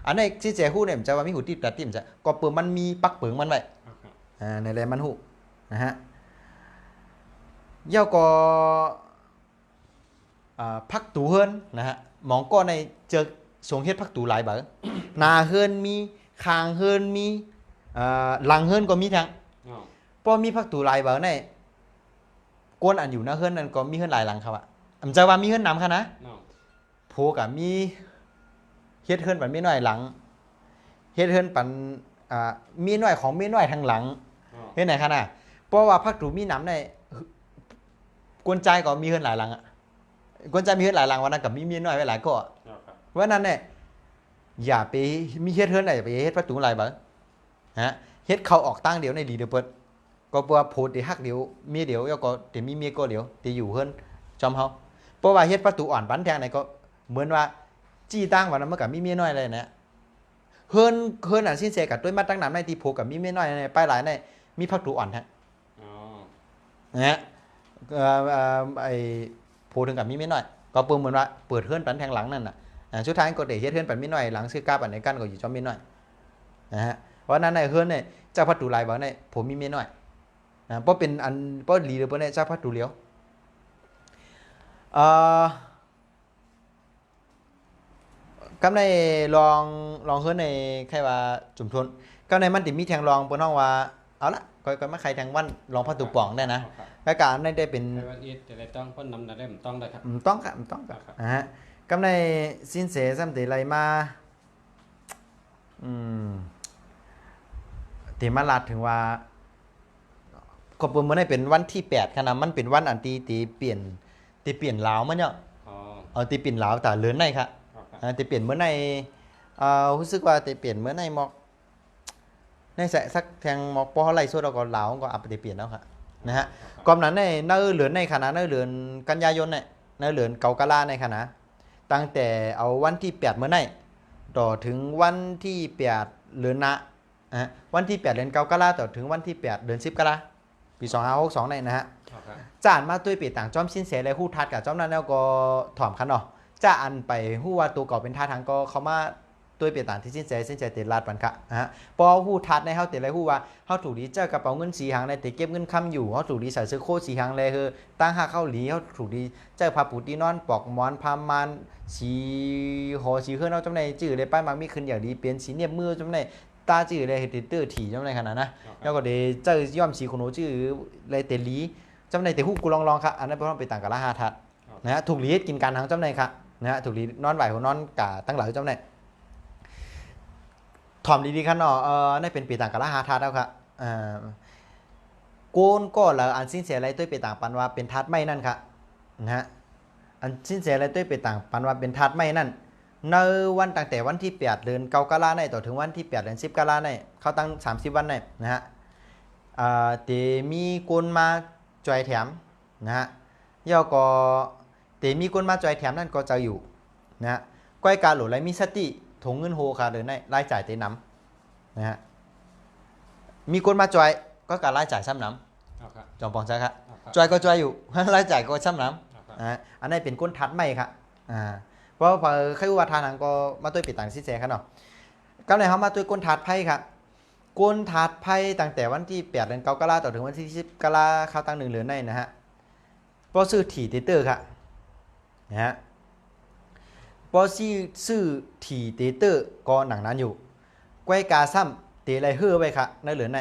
อันนี้สิ้นแสหูเนี่ยมันจะว่ามีหูติดแต่ติ่มจะก็เปิดมันมีปักเปิงมันไว้ในแรงมันหูนะฮะเย่าก็พักตูเฮิรนนะฮะหมองก็ในเจอสงเฮ็ดพักตูหลายแบบนาเฮิรนมีคางเฮิรนมีหลังเฮิรนก็มีทั้ง อ๋อ พอมีพักตูหลายแบบในก้นอันอยู่หน้าเฮิรนนั่นก็มีเฮิรนหลายหลังครับอ่ะมันจะว่ามีเฮิรนนำค่ะนะ อ๋อ โผกับมีเฮ็ดเฮิรนปันมีน้อยหลังเฮ็ดเฮิรนปันมีน้อยของมีน้อยทางหลัง อ๋อ เฮ็ดไหนคะน่ะเพราะว่าพักตูมีน้ำในกวนใจก็มีเฮิรนหลายหลังอ่ะกวนใจมีเฮิรนหลายหลังวันนั้นกับมีน้อยไว้หลายก็ เอาครับ เพราะนั้นเนี่ยอย่าไปมีเฮ็ดเฮิรนไหนอย่าไปเฮ็ดประตูหลายแบบฮะเฮ็ดเขาออกตั้งเดียวในดีเดือเปิดก็เพื่อโพดที่ฮักเดียวเมียเดียวแล้วก็แต่มีเมียก็เดียวที่อยู่เฮิรนจอมเฮาเพราะว่าเฮ็ดประตูอ่อนปันแทงไหนก็เหมือนว่าจี้ตั้งวันนั้นมันกับมีเมียน้อยเลยนะเฮิรนอันสิ้นเสกับด้วยมาตั้งนานในที่โพกับมีเมียน้อยในป้ายหลายในมีประตูอ่อนฮะ อ๋อ นะฮะไอ้โพถึงกับมีเมียน้อยก็เปิดเหมือนว่าเปิดเฮิรนปันแทงหลังนั่นน่ะสุดท้ายก็ได้เฮ็ดเฮิรนปันมีน้อยหลังซื้อกาปันในกันก็อยู่จอมมีน้อยนะฮะเพราะนั้นในเฮิรนเนี่ยเจ้าประตูหลายบ่ในผมมีเมียน้อยนะเพราะเป็นอันเพราะลีเดอร์เปิ้นเนี่ยเจ้าประตูเลี้ยวกำในลองเฮิรนในแค่ว่าจุ่มทนกำในมันติมีแทงรองเปิ้นฮ้องว่าเอาละก็มาใครแทงวันลองประตูป่องได้นะ เอาครับ และการได้เป็น ไอ้วันอีทจะได้ต้องพ่นน้ำได้มันต้องได้ครับ ต้องครับต้องครับ ครับ นะฮะกำในสินเสซ้ำติไรมาติมาลาดถึงว่าก็เปิดมื้อนี้เป็นวันที่8ค่ะนะมันเป็นวันอันตีเปลี่ยนลาวมันเนาะ อ๋อ เอาตีเปลี่ยนลาวแต่เลือนในครับ เอาครับ ตีเปลี่ยนมื้อใน รู้สึกว่าจะเปลี่ยนเหมือนในหมอกในแสสักแทงหมอกปอไหลส่วนเราก็เหลาก็อัปเดตเปลี่ยนแล้วครับนะฮะก่อนนั้นในเนื้อเหลือนในขณะเนื้อเหลือนกันยายนเนี่ยเนื้อเหลือนเกากะลาในขณะตั้งแต่เอาวันที่8เมื่อไหร่ต่อถึงวันที่8เดือนนะวันที่8เดือนเกากะลาต่อถึงวันที่8เดือน10กะลาปี2562ในนะฮะจานมาด้วยเปลี่ยนต่างจอมชินเสและฮู้ทัดกับจอมนั้นแล้วก็ถ่อมคันเนาะจะอันไปฮู้ว่าตัวเก่าเป็นท่าทางก็เขามาด้วยเปลี่ยนต่างที่สินใจเตลาดปันคะนะฮะพอฮู้ทัดในเฮาเตไรฮู้ว่าเฮาถูกดีเจ้ากระเป๋าเงินสีหางในเตเก็บเงินค้ำอยู่เฮาถูกดีใส่เสื้อโค้ทสีหางเลยคือตั้งหาเข้าหลีเฮาถูกดีเจ้าผ้าปูตีนอนปอกหมอนพามานสีหอสีเครื่องเฮาจำในจื้อเลยป้ายมักมีขึ้นอย่างดีเปลี่ยนสีเนียบมือจำในตาจื้อเลยเฮ็ดเตอร์ถี่จำในขนาดนะแล้วก็เดเจ้าย่อมสีขนจื้อเลยเตลีจำในเตฮู้กูลองครับอันนั้นเพราะไปต่างกับละ5ทัดนะฮะถูกลีกินการทางจำในครับนะฮะถูกลีนอนไหวหัวนอนกะตั้งหลายจำในถ่อมดีๆคันเนาะได้เป็นปีต่างกับละ5ทัดแล้วครับโกนก็แล้วอันสิ้นเสียอะไรด้วยไปต่างปันว่าเป็นทัดไม่นั่นครับนะฮะอันสิ้นเสียอะไรด้วยไปต่างปันว่าเป็นทัดไม่นั่นในวันตั้งแต่วันที่8เดือนเกากะลาในต่อถึงวันที่8เดือน10กะลาในเขาตั้ง30วันในนะฮะเตมีคนมาจอยแถมนะฮะย่อก็เตมีคนมาจอยแถมนั่นก็จะอยู่นะฮะก้อยการหลุดไรมีสติถงเงินโฮคาเดินในรายจ่ายเตน้ำนะฮะมีคนมาจอยก็การรายจ่ายซ้ำน้ำจอมปองใช่ครับจอยก็จอยอยู่รายจ่ายก็ซ้ำน้ำนะฮะอันนี้เป็นก้นทัดไม่ครับเพราะพอใครว่าทานังก็มาตัวปิดต่างซิเซครับเนาะก็เลยเขามาตัวก้นทัดไพ่ครับก้นทัดไพ่ตั้งแต่วันที่8เดือน9กะลาต่อถึงวันที่10กะลาเข้าตั้ง1เหลือในนะฮะเพราะซื้อถี่เตอร์ครับนะฮะพอซื้อถี่เตอร์ก็หนังนั้นอยู่ก้อยกาซ้ำเตไรเฮือไว้ครับในเหลือใน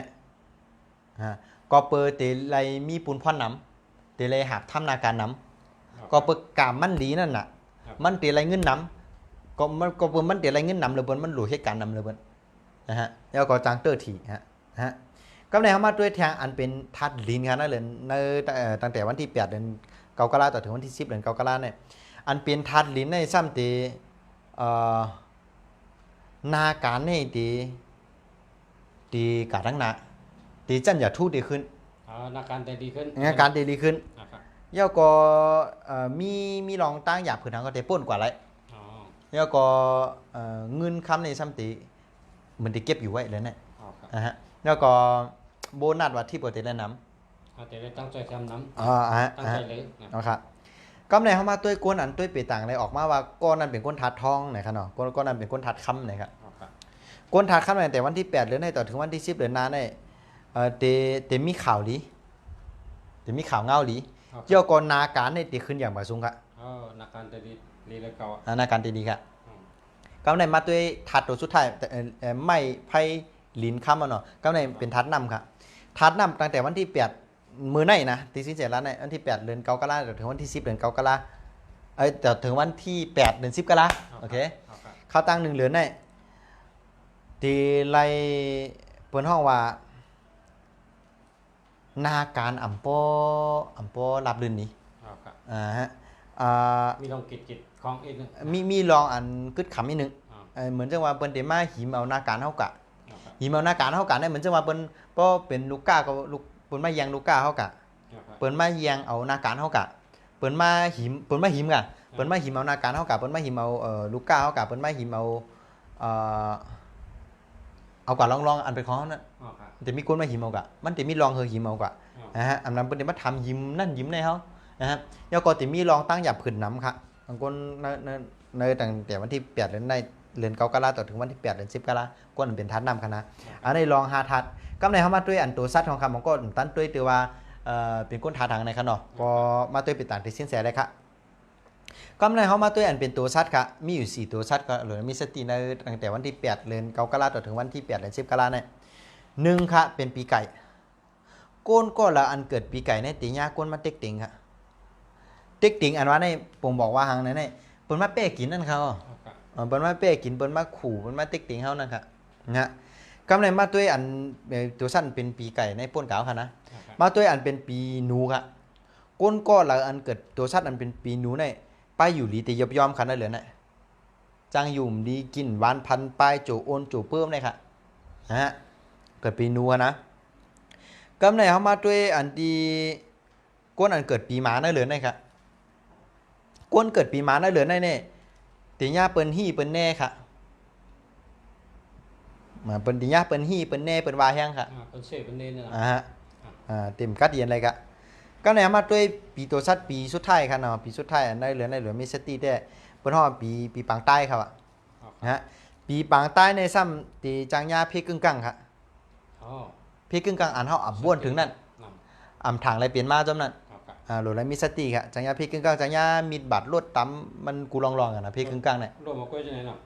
ก็เปิดเตไรมีปูนพ่อนน้ำเตไรหักทำนาการน้ำก็เปิดกามมันหลีนั่นน่ะมันเตไรเงินน้ำก็เปิดมันเตไรเงินน้ำเลยบนมันหลุดให้การน้ำเลยบนนะฮะแล้วก็จางเตอร์ถี่ฮะก็ในเขามาด้วยทางอันเป็นทัดลินครับนั่นเลยในตั้งแต่วันที่8เดือนเกากะลาต่อถึงวันที่10เดือนเกากะลาเนี่ยอันเป็นทัดลินในซ้ำเตนาการในตีกาดังนาตีจันอย่าทูดดีขึ้นนาการดีขึ้นนาการดีขึ้นแล้วก็มีรองตั้งหยาบผืนทางก็ได้ป่นกว่าไรแล้วก็เงินคำในซ้ำตีเหมือนที่เก็บอยู่ไว้เลยเนี่ยนะฮะแล้วก็โบนัสว่าที่ปกติได้น้ำแต่ได้ตั้งใจทำน้ำตั้งใจเลยนะครับก็ในเขามาตัวก้นอันตัวเปต่างอะไรออกมาว่าก้อนนั้นเป็นก้นทัดทองนะครับเนาะก้อนนั้นเป็นก้นทัดคำนะครับก้นทัดคำแต่วันที่8เดือนในต่อถึงวันที่10เดือนหน้าในเตมีข่าวดีเตมีข่าวเงาดีเจ้าก่อนนาการในตีขึ้นอย่างมาสูงครับนาการดีเลยเก่านาการดีครับก็ในมาด้วยทัดตัวสุดท้ายไม่ไพ่ลิ้นคำเนาะก็ในเป็นทัดนำครับทัดนำตั้งแต่วันที่8มือในนะตีสินเสร็จแล้วในวันที่8เดือนเกากะลาถึงวันที่10เดือนเกากะลาแต่ถึงวันที่8เดือน10กะลาโอเคเขาตั้ง1เดือนในตีไล่เปิ้นห้องว่านาการอ่ำป้อรับลื่นนี้ฮะมีลองกิจของอีกนึงมีลองอันกึดขำอีกนึงเหมือนจังว่าเปิ้นเดมาหิมเอานาการเฮากะหิมเอานาการเฮากะได้เหมือนจังว่าเปิ้นป้อเป็นลูกก้าก็ลูกเปิ้นมาแยงลูกก้าเฮากะเปิ้นมาแยงเอานาการเฮากะเปิ้นมาหิมกะเปิ้นมาหิมเอานาการเฮากะเปิ้นมาหิมเอาลูกก้าเฮากะเปิ้นมาหิมเอากะลองอันเป็นของเฮานั่นแต่มีคนมาหิมเอากะมันจะมีลองเฮอหิมเอากะนะฮะอันนั้นเปิ้นมาทำหิมนั่นหิมในเฮานะฮะแล้วก็จะมีลองตั้งหยับผืนน้ำครับบางคนในตั้งแต่วันที่8เดือนในเดือน9กะลาต่อถึงวันที่8เดือน10กะลาก็เป็นทัดน้ำคณะอันนี้ลอง5ทัดก็ในเฮามาด้วยอันตัวซัดของคำของก็ตั้นด้วยตัวว่าเป็นก้นทัดทางในคันเนาะก็มาด้วยเป็นต่างที่สิ้นแสได้ครับก็ในเฮามาด้วยอันเป็นตัวซัดครับมีอยู่4ตัวซัดก็หรือมีสติในตั้งแต่วันที่8เดือน9กะลาต่อถึงวันที่8เดือน10กะลาเนี่ย1ครับเป็นปีไก่ก้นก็ละอันเกิดปีไก่ในตีญาก้นมาเต็กติงครับเต็กติงอันว่าในผมบอกว่าหางในเปิ้นมาเป้กินนั่นเขาเปิ้นมาเป้กินเปิ้นมาขู่เปิ้นมาเต็กติงเฮานั่นครับนะกำในมาด้วยอันตัวสั้นเป็นปีไก่ในป่นกาวค่ะนะมาด้วยอันเป็นปีหนูครับก้นก็ละอันเกิดตัวสั้นอันเป็นปีหนูในไปอยู่หลีแต่ยอมคันได้เหลือน่ะ จางหยุ่มดีกินหวานพันปลายจูโอนจูเพิ่มเลยค่ะนะฮะเกิดปีนัวนะกำในเขามาด้วยอันดีก้นอันเกิดปีหมานั่นเหลือไงครับก้นเกิดปีหมานั่นเหลือไงเนี่ยตีญ่าเปิ้นฮี่เปิ้นแน่ค่ะมาเปิ้นตีญ่าเปิ้นฮี่เปิ้นแน่เปิ้นวาแห้งค่ะเป็นเสพเป็นเนนเนี่ยนะ ฮะเต็มกัดเย็นเลยกะก็เนี่ยมาด้วยปีตัวชัดปีสุดท้ายครับเนาะปีสุดท้ายอันได้เหลือมีสติได้เปิ้นฮ้อปีปางใต้ครับนะฮะปีปางใต้ในซ้ำตีจางยาเพกึ่งกังครับเพกึ่งกังอันเฮาอ่ำบ้วนถึงนั่นอ่ำทางอะไรเปลี่ยนมาจำนั้นหลุดแล้วมีสติครับจางยาเพกึ่งกังจางยามีดบาดลวดตำมันกูลองๆกันนะเพกึ่งกังเนี่ยรวมมาก้อยจังไหนเนาะ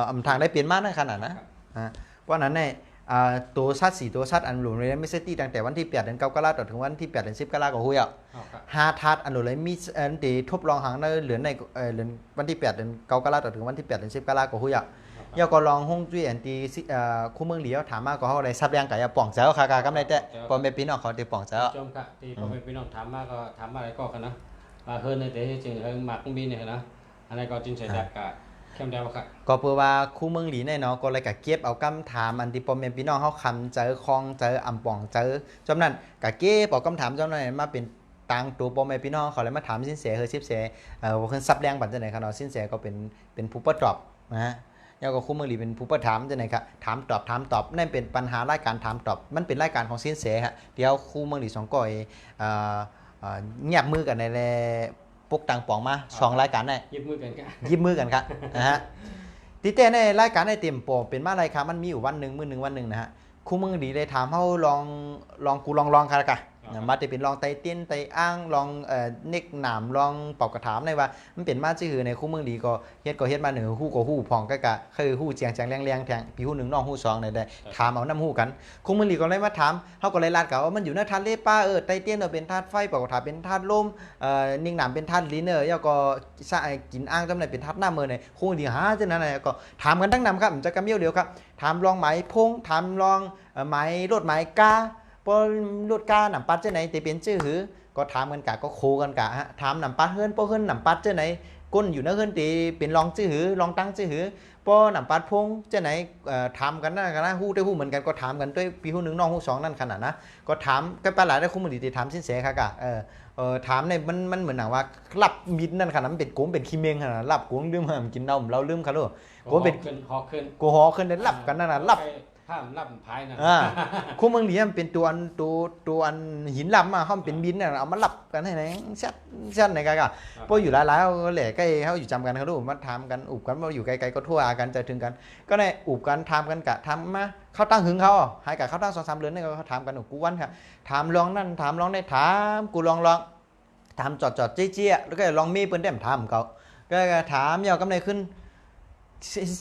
อ่ำทางได้เปลี่ยนมานั่นขนาดนะเพราะนั้นในตัวชัด4ตัวชัดอันหลวงเลยไม่ใช่ตีตั้งแต่วันที่8เดือน9กรกฎาคมถึงวันที่8เดือน10กรกฎาคมก็หุ้ยอ่ะ5ทัดอันหลวงเลยมีอันที่ทบลองหางในเหลือในเหลือวันที่8เดือน9กรกฎาคมถึงวันที่8เดือน10กรกฎาคมก็หุ้ยอ่ะยาก็ลองห้องจุ้ยอันที่คู่เมืองเหลียวถามมาก็เขาอะไรซับแรงกับยาป่องเจ้าคากำไรแต่พอไม่ปีน้องเขาตีป่องเจ้าจมกะที่พอไม่ปีน้องถามมาก็ถามอะไรก็กันนะเฮิร์นในแต่จริงเฮิร์นมักมีเนี่ยนะอันนี้ก็จริงใส่แบบกะเข้มเดียวครับก็เพื่อว่าคู่เมืองหลีในเนาะก็เลยกะเก็บเอากำถามอันที่ปอมเป็นพี่น้องเขาคำเจอคลองเจออ่ำป่องเจอจำนั้นกะเก็บเอากำถามจำนั้นมาเป็นตังตัวปอมเป็นพี่น้องเขาเลยมาถามสินเสียเฮอชิบเสียว่าขึ้นซับแรงปัจจัยไหนครับเนาะสินเสียก็เป็นผู้ประตอบนะฮะแล้วก็คู่เมืองหลีเป็นผู้ประถามจังไหนครับถามตอบนั่นเป็นปัญหารายการถามตอบมันเป็นรายการของสินเสียฮะเดี๋ยวคู่เมืองหลีสองก้อยเงียบมือกันในพวกตังป่องมา2รายการได้ยิบมือกันครับยิบมือกันครับนะฮะที่แต่ในรายการในเต็มโปเป็นมาอะไรครับมันมีอยู่วันหนึ่งมื้อหนึ่งวันหนึ่งนะฮะคู่มือดีเลยถามเขาลองกูลองครับกะมาจะเป็นลองไตเตี้ยนไตอ้างลองเน็กหนามลองเป่ากระถามในว่ามันเป็นมาชื่อในคู่มือดีก็เฮ็ดมาหนึ่งฮู้ก็ฮู้พองก็กะคือฮู้เจียงแรงแทงปีฮู้หนึ่งน้องฮู้สองได้ถามเอาน้ำฮู้กันคู่มือดีก็เลยมาถามเขาก็เลยลาดกะว่ามันอยู่ในธาตุเลป้าไตเตี้ยนเป็นธาตุไฟเป่ากระถามเป็นธาตุลมเน็กหนามเป็นธาตุลิ้นแล้วก็กินอ้างจำไหนเป็นธาตุหน้ามือในคู่มือดีหาจังนั้นก็ถามกันตั้งนำครับจะกำเยี่ยวเดียวครับถามลองไหมพงถามลองไหมรถไหมกาพอรถกาหนำปัดเจ้าไหนแต่เป็นชื่อหือก็ถามกันกะก็โคกันกะฮะถามหนำปัดเฮิรนพอเฮิรนหนำปัดเจ้าไหนก้นอยู่นะเฮิรนตีเป็นลองชื่อหือลองตั้งชื่อหือพอหนำปัดพงเจ้าไหนถามกันนะฮู้ได้ฮู้เหมือนกันก็ถามกันด้วยปีฮู้หนึ่งน้องฮู้สองนั่นขนาดนะก็ถามกันไปหลายได้คุ้มดีตีถามสินเสค่ะกะถามในมันเหมือนหนังว่ารับมิดนั่นขนาดมันเป็นโกงเป็นขี้เมงขนาดรับโกงลืมห้ามกินเราเราลืมค่ะลูกโกงเป็นหอขึ้นโกหอขึ้นได้รับกันนั่นน่ะรับผ้ารับพายนะคู่เมืองนี้มันเป็นตัวอันหินลำมาเขาเป็นบินเนี่ยเอามารับกันให้ไหนชัดไหนกันเพราะอยู่หลายๆเขาแหล่ใกล้เขาอยู่จำกันเขาดูมาทำกันอุบกันว่าอยู่ไกลๆก็ทั่วกันจะถึงกันก็ในอุบกันทำกันกะทำมาเขาตั้งหึงเขาให้กับเขาตั้ง2-3เดือนนี่เขาทำกันกูวันครับถามลองนั่นถามลองได้ถามกูลองถามจอดเจี๊ยแล้วก็ลองมีเปิ้นได้ถามเขาก็ถามยาวกำไรขึ้น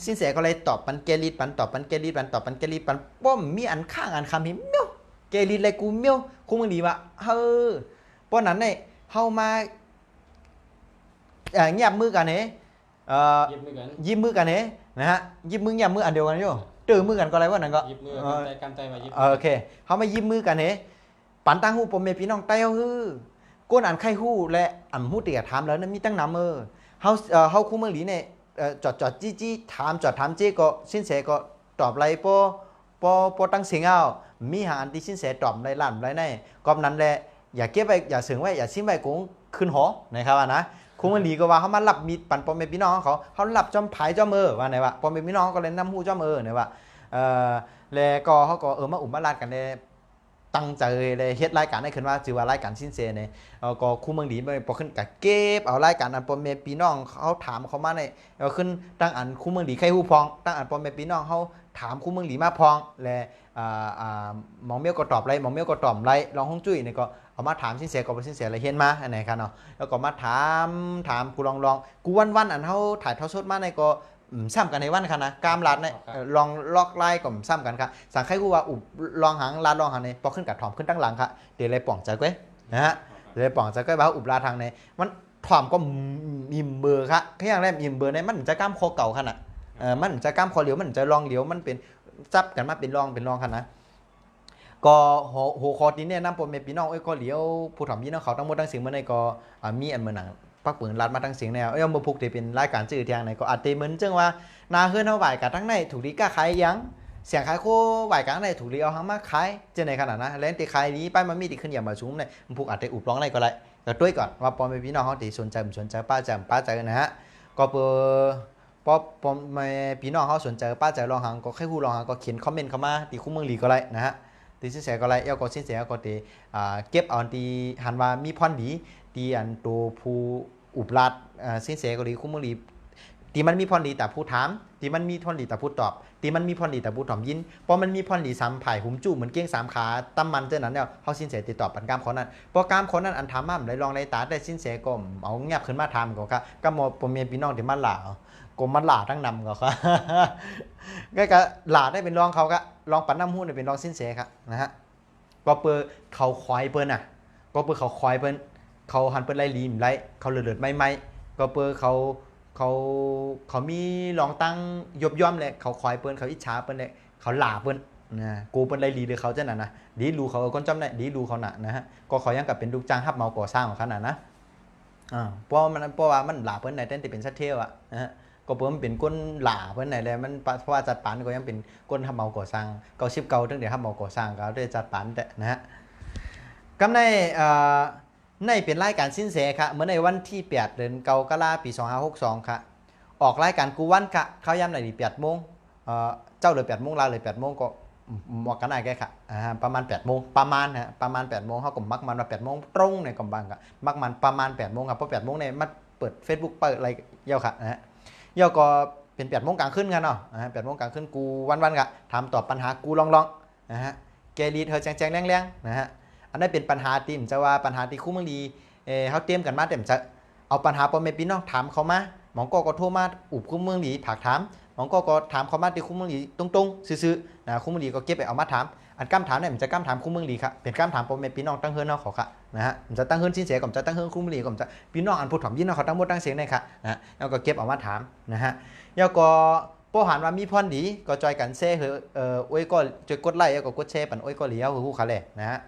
สินแสก็เลยตอบปันเกลีดปันตอบปันเกลีดปันตอบปันเกลีดปันป้อมมีอันข้างอันคำหิมเมียวเกลีดเลยกูเมียวคุ้มดีวะป้อนนั้นเนี่ยเฮามาเงียบมือกันยิ้มมือกันนะฮะยิ้มมือเงียบมืออันเดียวกันอยู่ตื่นมือกันก็อะไรวะนั่นก็ยิ้มมือกันใจมายิ้มโอเคเฮามายิ้มมือกันปันตั้งหูปมเมพี่น้องไต้เฮาก้นอันไข่หูและอันหูเตี่ยถามแล้วนั้นมีตั้งนำเฮาคุ้มมือหลีเนี่ยจอดจี้ถามเจ๊ก็สินเสก็ตอบไรปอตั้งเสียงเอามีหาอันที่สินเสตอบไรลั่นไรในกอบนั้นแหละอย่าเก็บไว้อย่าเสืองไว้อย่าซิ้มไว้กุ้งขึ้นหอนะครับนะคงมันดีก็ว่าเขามาหลับมีปั่นปอมเป็นพี่น้องเขาหลับจอมผายจอมว่าไหนวะปอมเป็นพี่น้องก็เลยนำหูจอมเนี่ยว่าแล้วก็เขาก็มาอุ่มมาลาดกันเลยตั้งใจเลยเฮ็ดรายการให้ขึ้นว่าชื่อว่ารายการสินเสเนี่ยก็คู่เมืองดีไปพอขึ้นกับเก็บเอารายการอันปอมเมปีน้องเขาถามเขามาในเอาขึ้นตั้งอันคู่เมืองดีใครฮู้พองตั้งอันปอมเมปีน้องเขาถามคู่เมืองดีมาพองและหมองเมียวก็ตอบไรหมองเมียวก็ตอบไรลองห้องจุ้ยเนี่ยก็เอามาถามสินเสก็เป็นสินเสอะไรเห็นมาอันไหนกันเนาะแล้วก็มาถามกูลองกูวันอันเขาถ่ายทอดสดมาในก็ซ้ำกันในวันค่ะนะกามลาดเนี่ยลองลอกไล่ก็ซ้ำกันค่ะสังใครกูว่าอุบลองหางลาดลองหางเนี่ยพอขึ้นกับถ่อมขึ้นตั้งหลังค่ะเดี๋ยวเลยป่องใจก้อยนะฮะเดี๋ยวป่องใจก้อยว่าอุบลาทางเนี่ยมันถ่อมก็อิ่มเบอร์ค่ะแค่อย่างแรกอิ่มเบอร์เนี่ยมันจะกล้ามคอเก่าขนาดมันจะกล้ามคอเหลียวมันจะลองเหลียวมันเป็นจับกันมาเป็นลองค่ะนะก็หัวคอนี้เนี่ยน้ำปนเมปีน้องก็เหลียวผู้ถ่อมยี่น้องเขาทั้งหมดทั้งสิ่งเมื่อในก็มีอันเมื่อหนัง ปักปืนรัดมาทั้งเสียงแนวเอ้ยบ่พุกที่เป็นรายการชื่อเที่ยงไหนก็อาจจะเหมือนจังว่านาเฮือนเฮาไหวกันทั้งในถูกดีกล้าขายยังเสียงขายโคไหวกันในถูกดีเอาหางมาขายจังได๋ขนาดนั้นแล้วที่ขายนี้ไปมันมีที่ขึ้นอย่ามาชุมเนี่ยมันพุกอาจจะอุบร้องได้ก็ได้ก็ด้วยก่อนว่าปอมพี่น้องเฮาที่สนใจบ่สนใจป้าใจนะฮะก็เปปอปอมพี่น้องเฮาสนใจป้าใจลองหังก็ให้ฮู้ลองหังก็เขียนคอมเมนต์เข้ามาที่คู่เมืองลีก็ได้นะฮะที่สินแสก็ได้ก็สินแสก็ที่เก็บเอาที่หันว่ามีพรดีที่อันตัวผู้อุปราชสินแสก็ดีคู่เมืองลีที่มันมีพรดีแต่ผู้ถามที่มันมีพรดีแต่ผู้ตอบที่มันมีพรดีแต่ผู้ถ่อมยินเพราะมันมีพรดี3ไผ่หุ่มจู้เหมือนเก้ง3ขาตั้มมันเจ้านั้นเนี่ยเฮาสินแสติดต่อปันกามคนนั้นพอกามคนนั้นอันถามมาได้ลองได้ตาได้สินแสก็เอาเงียบขึ้นมาถามก็ก็หมดพ่อแม่พี่น้องที่มาหล่ากมันหล่าทั้งนำก็ครับก็หล่าได้เป็นรองเขาก็รองปันน้ำหุ้นเป็นรองสินแสครับนะฮะก็เปิดเขาควายเปิ้นน่ะก็เปิดเขาควายเปิ้นเขาหันเปิ้นไล่ลีมไล่เขาเลือดไม่ก็เปิดเขามีรองตั้งยบย่อมเลยเขาควายเปิ้นเขาอิจฉาเปิ้นเลยเขาหล่าเปิ้นนะกูเปิ้นไล่ลีหรือเขาจะน่ะนะดีรู้เขาคนจำได้ดีรู้เขาน่ะนะฮะก็เขายังกับเป็นลูกจ้างรับเหมาก่อสร้างของเขาน่ะนะเพราะว่ามันหล่าเปิ้นในเต้นที่เป็นซัดเทลอ่ะนะฮะก็เพิ่มเป็นก้นหล่าเพิ่นไหนเลยมันเพราะว่าจัดปานก็ยังเป็นก้นทำเมาก่อสร้างเก่าชิบเก่าตั้งแต่ทำเมาก่อสร้างก็ได้จัดปานแต่นะฮะกำในเป็นรายการสิ้นแสค่ะเมื่อในวันที่8เดือนกรกฎาคมปี2562ค่ะออกรายการกูวันค่ะเข้าย่ำใน8:00 นเจ้าเลย8:00 นลาเลย8:00 นก็หมวกกันได้แกค่ะประมาณ8:00 นประมาณฮะประมาณ8:00 นเฮาก็มักมันว่า8:00 นตรงในกำบังค่ะมักมันประมาณ8:00 นครับเพราะ8:00 นเนี่ยมันเปิด Facebook เปิดอะไรเยอะค่ะนะฮะย่อก็เป็น8:00 นกลางคืนกันเนาะ8:00 นกลางคืนกูวันๆกะถามตอบปัญหากูลองนะฮะแกรีดเธอแจงแรงๆนะฮะอันนั้นเป็นปัญหาที่ผมจะว่าปัญหาที่คู่เมืองดีเขาเตรียมกันมาแต่ผมจะเอาปัญหาพ่อแม่พี่น้องถามเขามาหมองก็โทรมาอุบคู่เมืองดีผักถามหมองก็ถามเขามาที่คู่เมืองดีตรงๆซื่อๆนะคู่เมืองดีก็เก็บไปเอามาถามอันก้ามถามเนี่ยผมจะก้ามถามคู่เมืองดีครับเป็นก้ามถามพ่อแม่พี่น้องตั้งเฮือนเนาะเขาค่ะนะฮะผมจะตั้งเฮือนสินเสียผมจะตั้งเฮือนคู่เมืองดีผมจะพี่น้องอันพูดถ่อมยินเนาะเขาตั้งหมดตั้งเสียงในค่ะนะแล้วก็เก็บเอามาถามนะฮะแล้วก็พอหันว่ามีพรดีก็จอยกันแซ่โอ้ยก็จอยกดไลค์แล้วก็กดแชร์ปันโอ้ยก็เหลียวฮู้เขาแหละนะฮะ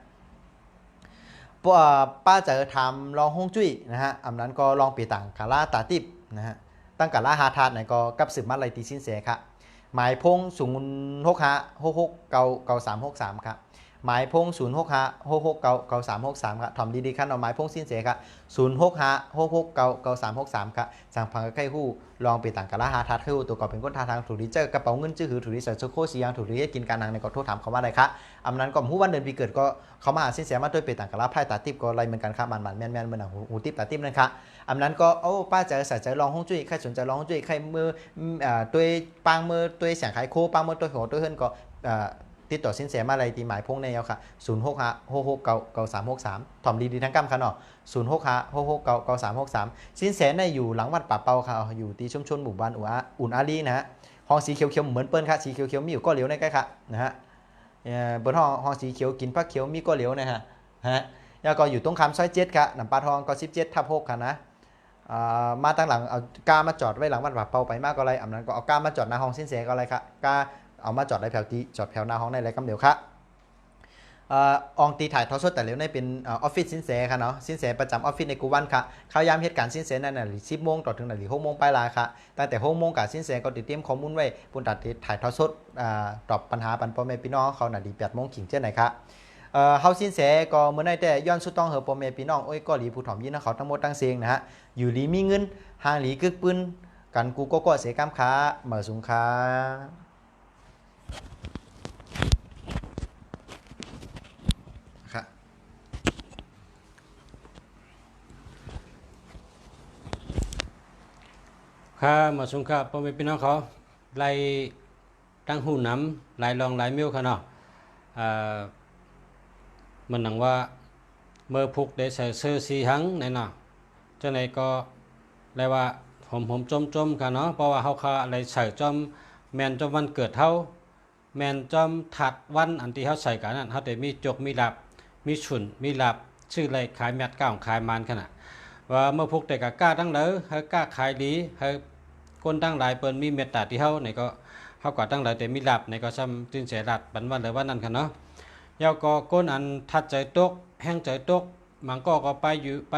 ป้าเจอทำลองฮงจุ้ยนะฮะอันนั้นก็ลองปีต่างกาลาตาติบนะฮะตั้งกาลาหาทาดไหนก็กับสืบมาไลตีสินเสียค่ะหมายพง065669363ครับหมายพง065669363ครับถ่อมดีๆครับเอาหมายพงสินเสียครับ065669363ครับสั่งพังใกล้ฮู้ลองไปต่างกาลาหาทัดฮู้ตัวก่อเป็นคนท่าทางถูกดีเจอกระเป๋าเงินจื้อหือถูกดีใส่โซโคสียางถูกดีกินการนางในก็โทษถามเขาว่าอะไรครับอันนั้นก็ฮู้วันเดือนปีเกิดก็เขามาหาสินเสียมาด้วยไปต่างกาลาไพ่ตาติบก็อะไรเหมือนกันครับมันแม่นเหมือนหูติบตาติบนั่นครับอันนั้นก็โอ้ป้าเจอใส่ใจลองฮงจุ้ยใครสนใจลองฮงจุ้ยใครมือตัวปางมือตัวเสียงขายโคปางมือตัวหัวตัวเฮิรนก็ติดต่อสินเสียมาอะไรตีหมายพงในเอาค่ะ065669363ถ่อมดีๆทั้งกำค่ะเนาะ065669363สินเสียในอยู่หลังวัดป่าเปาค่ะอยู่ที่ชุมชนหมู่บ้านอุ่นอารีนะฮะห้องสีเขียวๆเหมือนเปิ้ลค่ะสีเขียวๆมีอยู่ก็เหลียวในใกล้ค่ะนะฮะบนห้องสีเขียวกินผักเขียวมีก็เหลียวนะฮะแล้วก็อยู่ตรงคำซอย7ค่ะน้ำปลาทองก็17/6ค่ะนะมาตั้งหลังเอากามาจอดไว้หลังวัดป่าเปาไปมากก็อะไรอันนั้นก็เอากามาจอดหน้าห้องสินเสียก็อะไรค่ะกาเอามาจอดในแถวตีจอดแถวหน้าห้องในอะไรกำเดียวครับอองตีถ่ายทอดสดแต่เร็วในเป็นออฟฟิศสินแสค่ะเนาะสินแสประจำออฟฟิศในกูวันค่ะเข้ายามเหตุการณ์สินแสนั่นน่ะ10 โมงต่อถึงนาฬิกา6 โมงปลายลาค่ะตั้งแต่6 โมงกับสินแสก็ติดเตรียมข้อมูลไว้ปุ่นตัดถ่ายทอดสดตอบปัญหาปันพ่อแม่พี่น้องเขานาฬิกา8 โมงขิงเช่นไหนครับเฮาสินแสก็เมื่อในแต่ย้อนสุดต้องเหอพ่อแม่พี่น้องโอ้ยก็หลีผู้ถ่อมยินนะเขาทั้งหมดทั้งเสียงนะฮะอยู่หลีมีเงินห่างหลีกึกปืนกันกูก็เสียกำค้าเหมือสูงค้ามาสงครับพ่อแม่พี่น้องเขาไล่ตั้งหูน้ำไล่ลองไล่มิ้วค่ะเนาะมันหนังว่าเมื่อพุกได้ใส่เสื้อสีหังในเนาะเจ้าไหนก็เรียกว่าผมจมค่ะเนาะเพราะว่าเขาอะไรใส่จอมแมนจอมวันเกิดเขาแมนจอมถัดวันอันที่เขาใส่กันนั่นเขาแต่มีจกมีหลับมีฉุนมีหลับชื่ออะไรขายแมดก้าวขายมันขนาดว่าเมื่อพุกแต่กล้าตั้งเลยเขากล้าขายดีเขาคนตั้งหลายเปิ้นมีเมตตาที่เฮาในก็เฮาก็ตั้งหลายแต่มีหลับในก็ซ้ำตื่นเสียหลับปันวันเลยว่านั่นค่ะเนาะยาวก็ก้นอันทัดใจตกแห้งใจตกมันก็ไป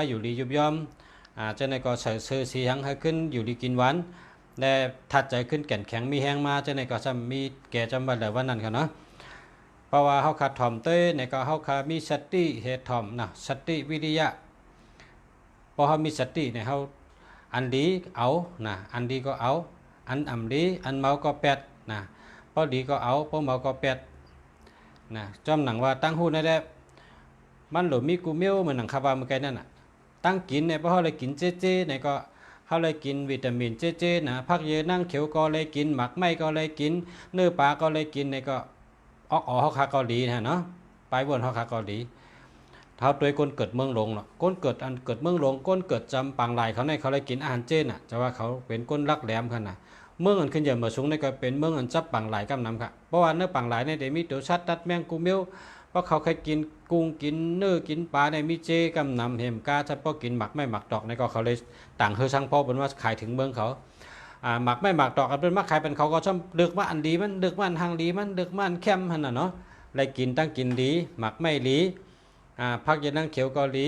อยู่ลียุบยอม เจ้าในก็ใส่เสื้อสีหังให้ขึ้นอยู่ดีกินหวานและถัดใจขึ้นแก่นแข็งมีแห้งมาเจ้าในก็จะมีแก่จำบัดแต่วันนั้นค่ะเนาะเพราะว่าเฮาขาดถ่อมเต้ในก็เฮาขามีสติเหตุถ่อมนะสติวิริยะพอเฮามีสติเนี่ยเฮาอันดีเอานะอันดีก็เอาอันอ่ำดีอันเมาก็แปดนะพอดีก็เอาพอเมาก็แปดนะจอมหนังว่าตั้งหูนั่นแหละมันหลุดมีกูเมียวเหมือนหนังคาบาเมื่อกี้นั่นน่ะตั้งกินเนี่ยเพราะเขาเลยกินเจ๊ๆเนี่ยก็เขาเลยกินวิตามินเจ๊ๆนะพักเยอะนั่งเขียวก็เลยกินหมักไม่ก็เลยกินเนื้อปลาก็เลยกินเนี่ยก็ออกเขาคาเกาหลีนะเนาะไปวนเขาคาเกาหลีเท้าตัวคนเกิดเมืองหลงเนาะคนเกิดอันเกิดเมืองหลงคนเกิดจำปางลายเขาในเขาเลยกินอาหารเจน่ะจะว่าเขาเป็นคนรักแหลมขนาดเมืองอันขึ้นใหญ่มาสูงในก็เป็นเมืองอันจับปางลายกำนำค่ะเพราะว่าเนื้อปางลายในเดมีตัวชัดตัดแมงกูเมียวเพราะเขาเคยกินกุ้งกินเนื้อกินปลาในมีเจกำนำเห็มกาชัดพอกินหมักไม่หมักดอกในก็เขาเลยต่างเฮอช่างพ่อเป็นว่าขายถึงเมืองเขาหมักไม่หมักดอกกันเป็นมาขายเป็นเขาก็ชอบเลือกว่าอันดีมันเลือกว่าอันทางดีมันเลือกว่าอันเข้มหันน่ะเนาะเลยกินตั้งกินดีหมักไม่ดีพักยานั่งเขียวเกาหลี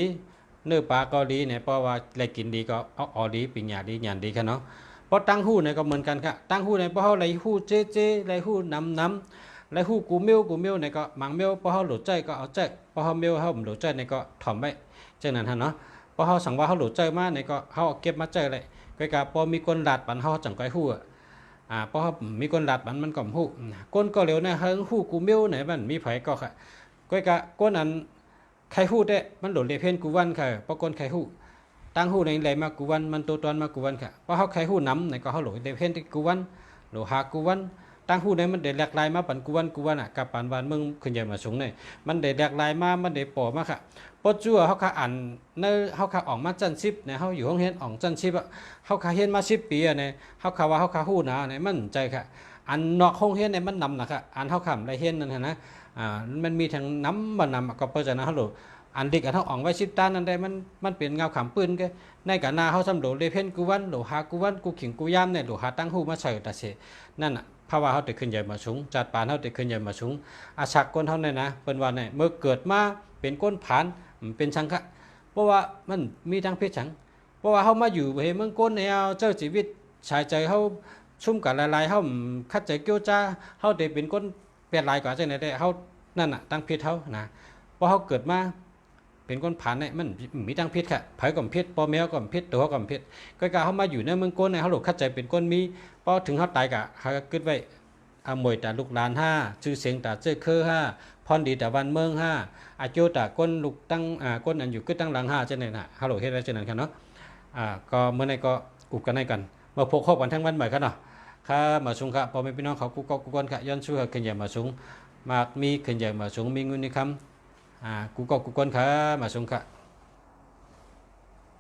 เนื้อปลาเกาหลีเนี่ยเพราะว่าอะไรกินดีก็เอาดีปิญญาดีหยานดีค่ะเนาะเพราะตั้งหู้เนี่ยก็เหมือนกันค่ะตั้งหู้เนี่ยเพราะเขาอะไรหู้เจ๊อะไรหู้น้ำอะไรหู้กูเมียวเนี่ยก็หมังเมียวเพราะเขาหลุดใจก็เอาใจเพราะเขาเมียวเขาหลุดใจเนี่ยก็ถ่อมไว้เจ้านั้นฮะเนาะเพราะเขาสั่งว่าเขาหลุดใจมากเนี่ยก็เขาเก็บมาใจเลยก็กะพอมีคนหลาดปันเขาจังก้อยหู้เพราะเขามีคนหลาดปันมันก็หู้ก้นก็เร็วนะเฮิงหู้กูเมียวไหนมันมีไผก็ค่ะก็กะก้นอันใครหู้ได้มันหลุดเลเพนกูวันค่ะเพราะก้นใครหู้ตั้งหู้ในไหลมากูวันมันตัวตอนมากูวันค่ะเพราะเขาใครหู้น้ำในก็เขาหลุดเลเพนที่กูวันหลุดหากูวันตั้งหู้ในมันเด็ดแหลกลายมาปันกูวันกับปันวันเมืองขึ้นใหญ่มาสูงเนี่ยมันเด็ดแหลกลายมามันเด็ดปอมาค่ะพอจั่วเขาขาอ่านเนื้อเขาขาออกมาจันชิปเนี่ยเขาอยู่ห้องเฮียนออกจันชิปเขาขาเฮียนมา10 ปีเนี่ยเขาขาว่าเขาขาหู้นะเนี่ยมันใจค่ะอันนอกห้องเฮียนเนี่ยมันนำนะคะอันเขาขำได้เฮียนนั่นนะมันมีทางน้ำมันนำก็เปิดจากนั้นเขาหลุดอันดิกอันเขาออกไว้10 ตันนั่นได้มันเปลี่ยนเงาขำปืนก็ในกะนาเขาสำรวจเลเพนกูวันหรือหากูวันกูขิงกูย่ำเนี่ยหรือหาตั้งหูมาใส่แต่เสนั่นอ่ะภาวะเขาติดขึ้นใหญ่มาสูงจัดปานเขาติดขึ้นใหญ่มาสูงอาชักก้นเท่านั้นนะเป็นวันเนี่ยเมื่อเกิดมาเป็นก้นผานเป็นชังคะเพราะว่ามันมีทั้งเพศชังเพราะว่าเขามาอยู่เมืองก้นเนี่ยเจ้าชีวิตชายใจเขาชุ่มกับลายๆเขาคัดใจเกี่ยวจ้าเขาได้เป็นก้นเปลี่ยนลายกว่าใจไหนได้เขานั่นน่ะตั้งเพศเขานะเพราะเขาเกิดมาเป็นก้นผานเนี่ยมันมีตั้งเพศค่ะไผ่ก่อมเพศปอแมวก่อมเพศตัวก่อมเพศก็การเขามาอยู่ในเมืองก้นเนี่ยเขาหลุดคัดใจเป็นก้นมีพอถึงเขาตายกะเขาเกิดไว้มวยแต่ลูกหลานชื่อเสียงแต่เจ้าเคอพรดีแต่วันเมืองอาโจแต่ก้นลูกตั้งก้นอันอยู่ก็ตั้งหลังเจ้าเนี่ยนะฮัลโหลเฮ็ดได้เจ้านั้นครับเนาะก็เมื่อไหร่ก็อุบกันให้กันมาพกข้อกันทั้งวันใหม่ครับเนาะข้ามาสูงครับพอไม่พี่น้องเขากูก้นค่ะย้อนช่วยขึ้นใหญ่มาสูงมากมีขึ้นใหญ่มาสูงมีเงินในคำกูก้นค่ะมาสูงค่ะ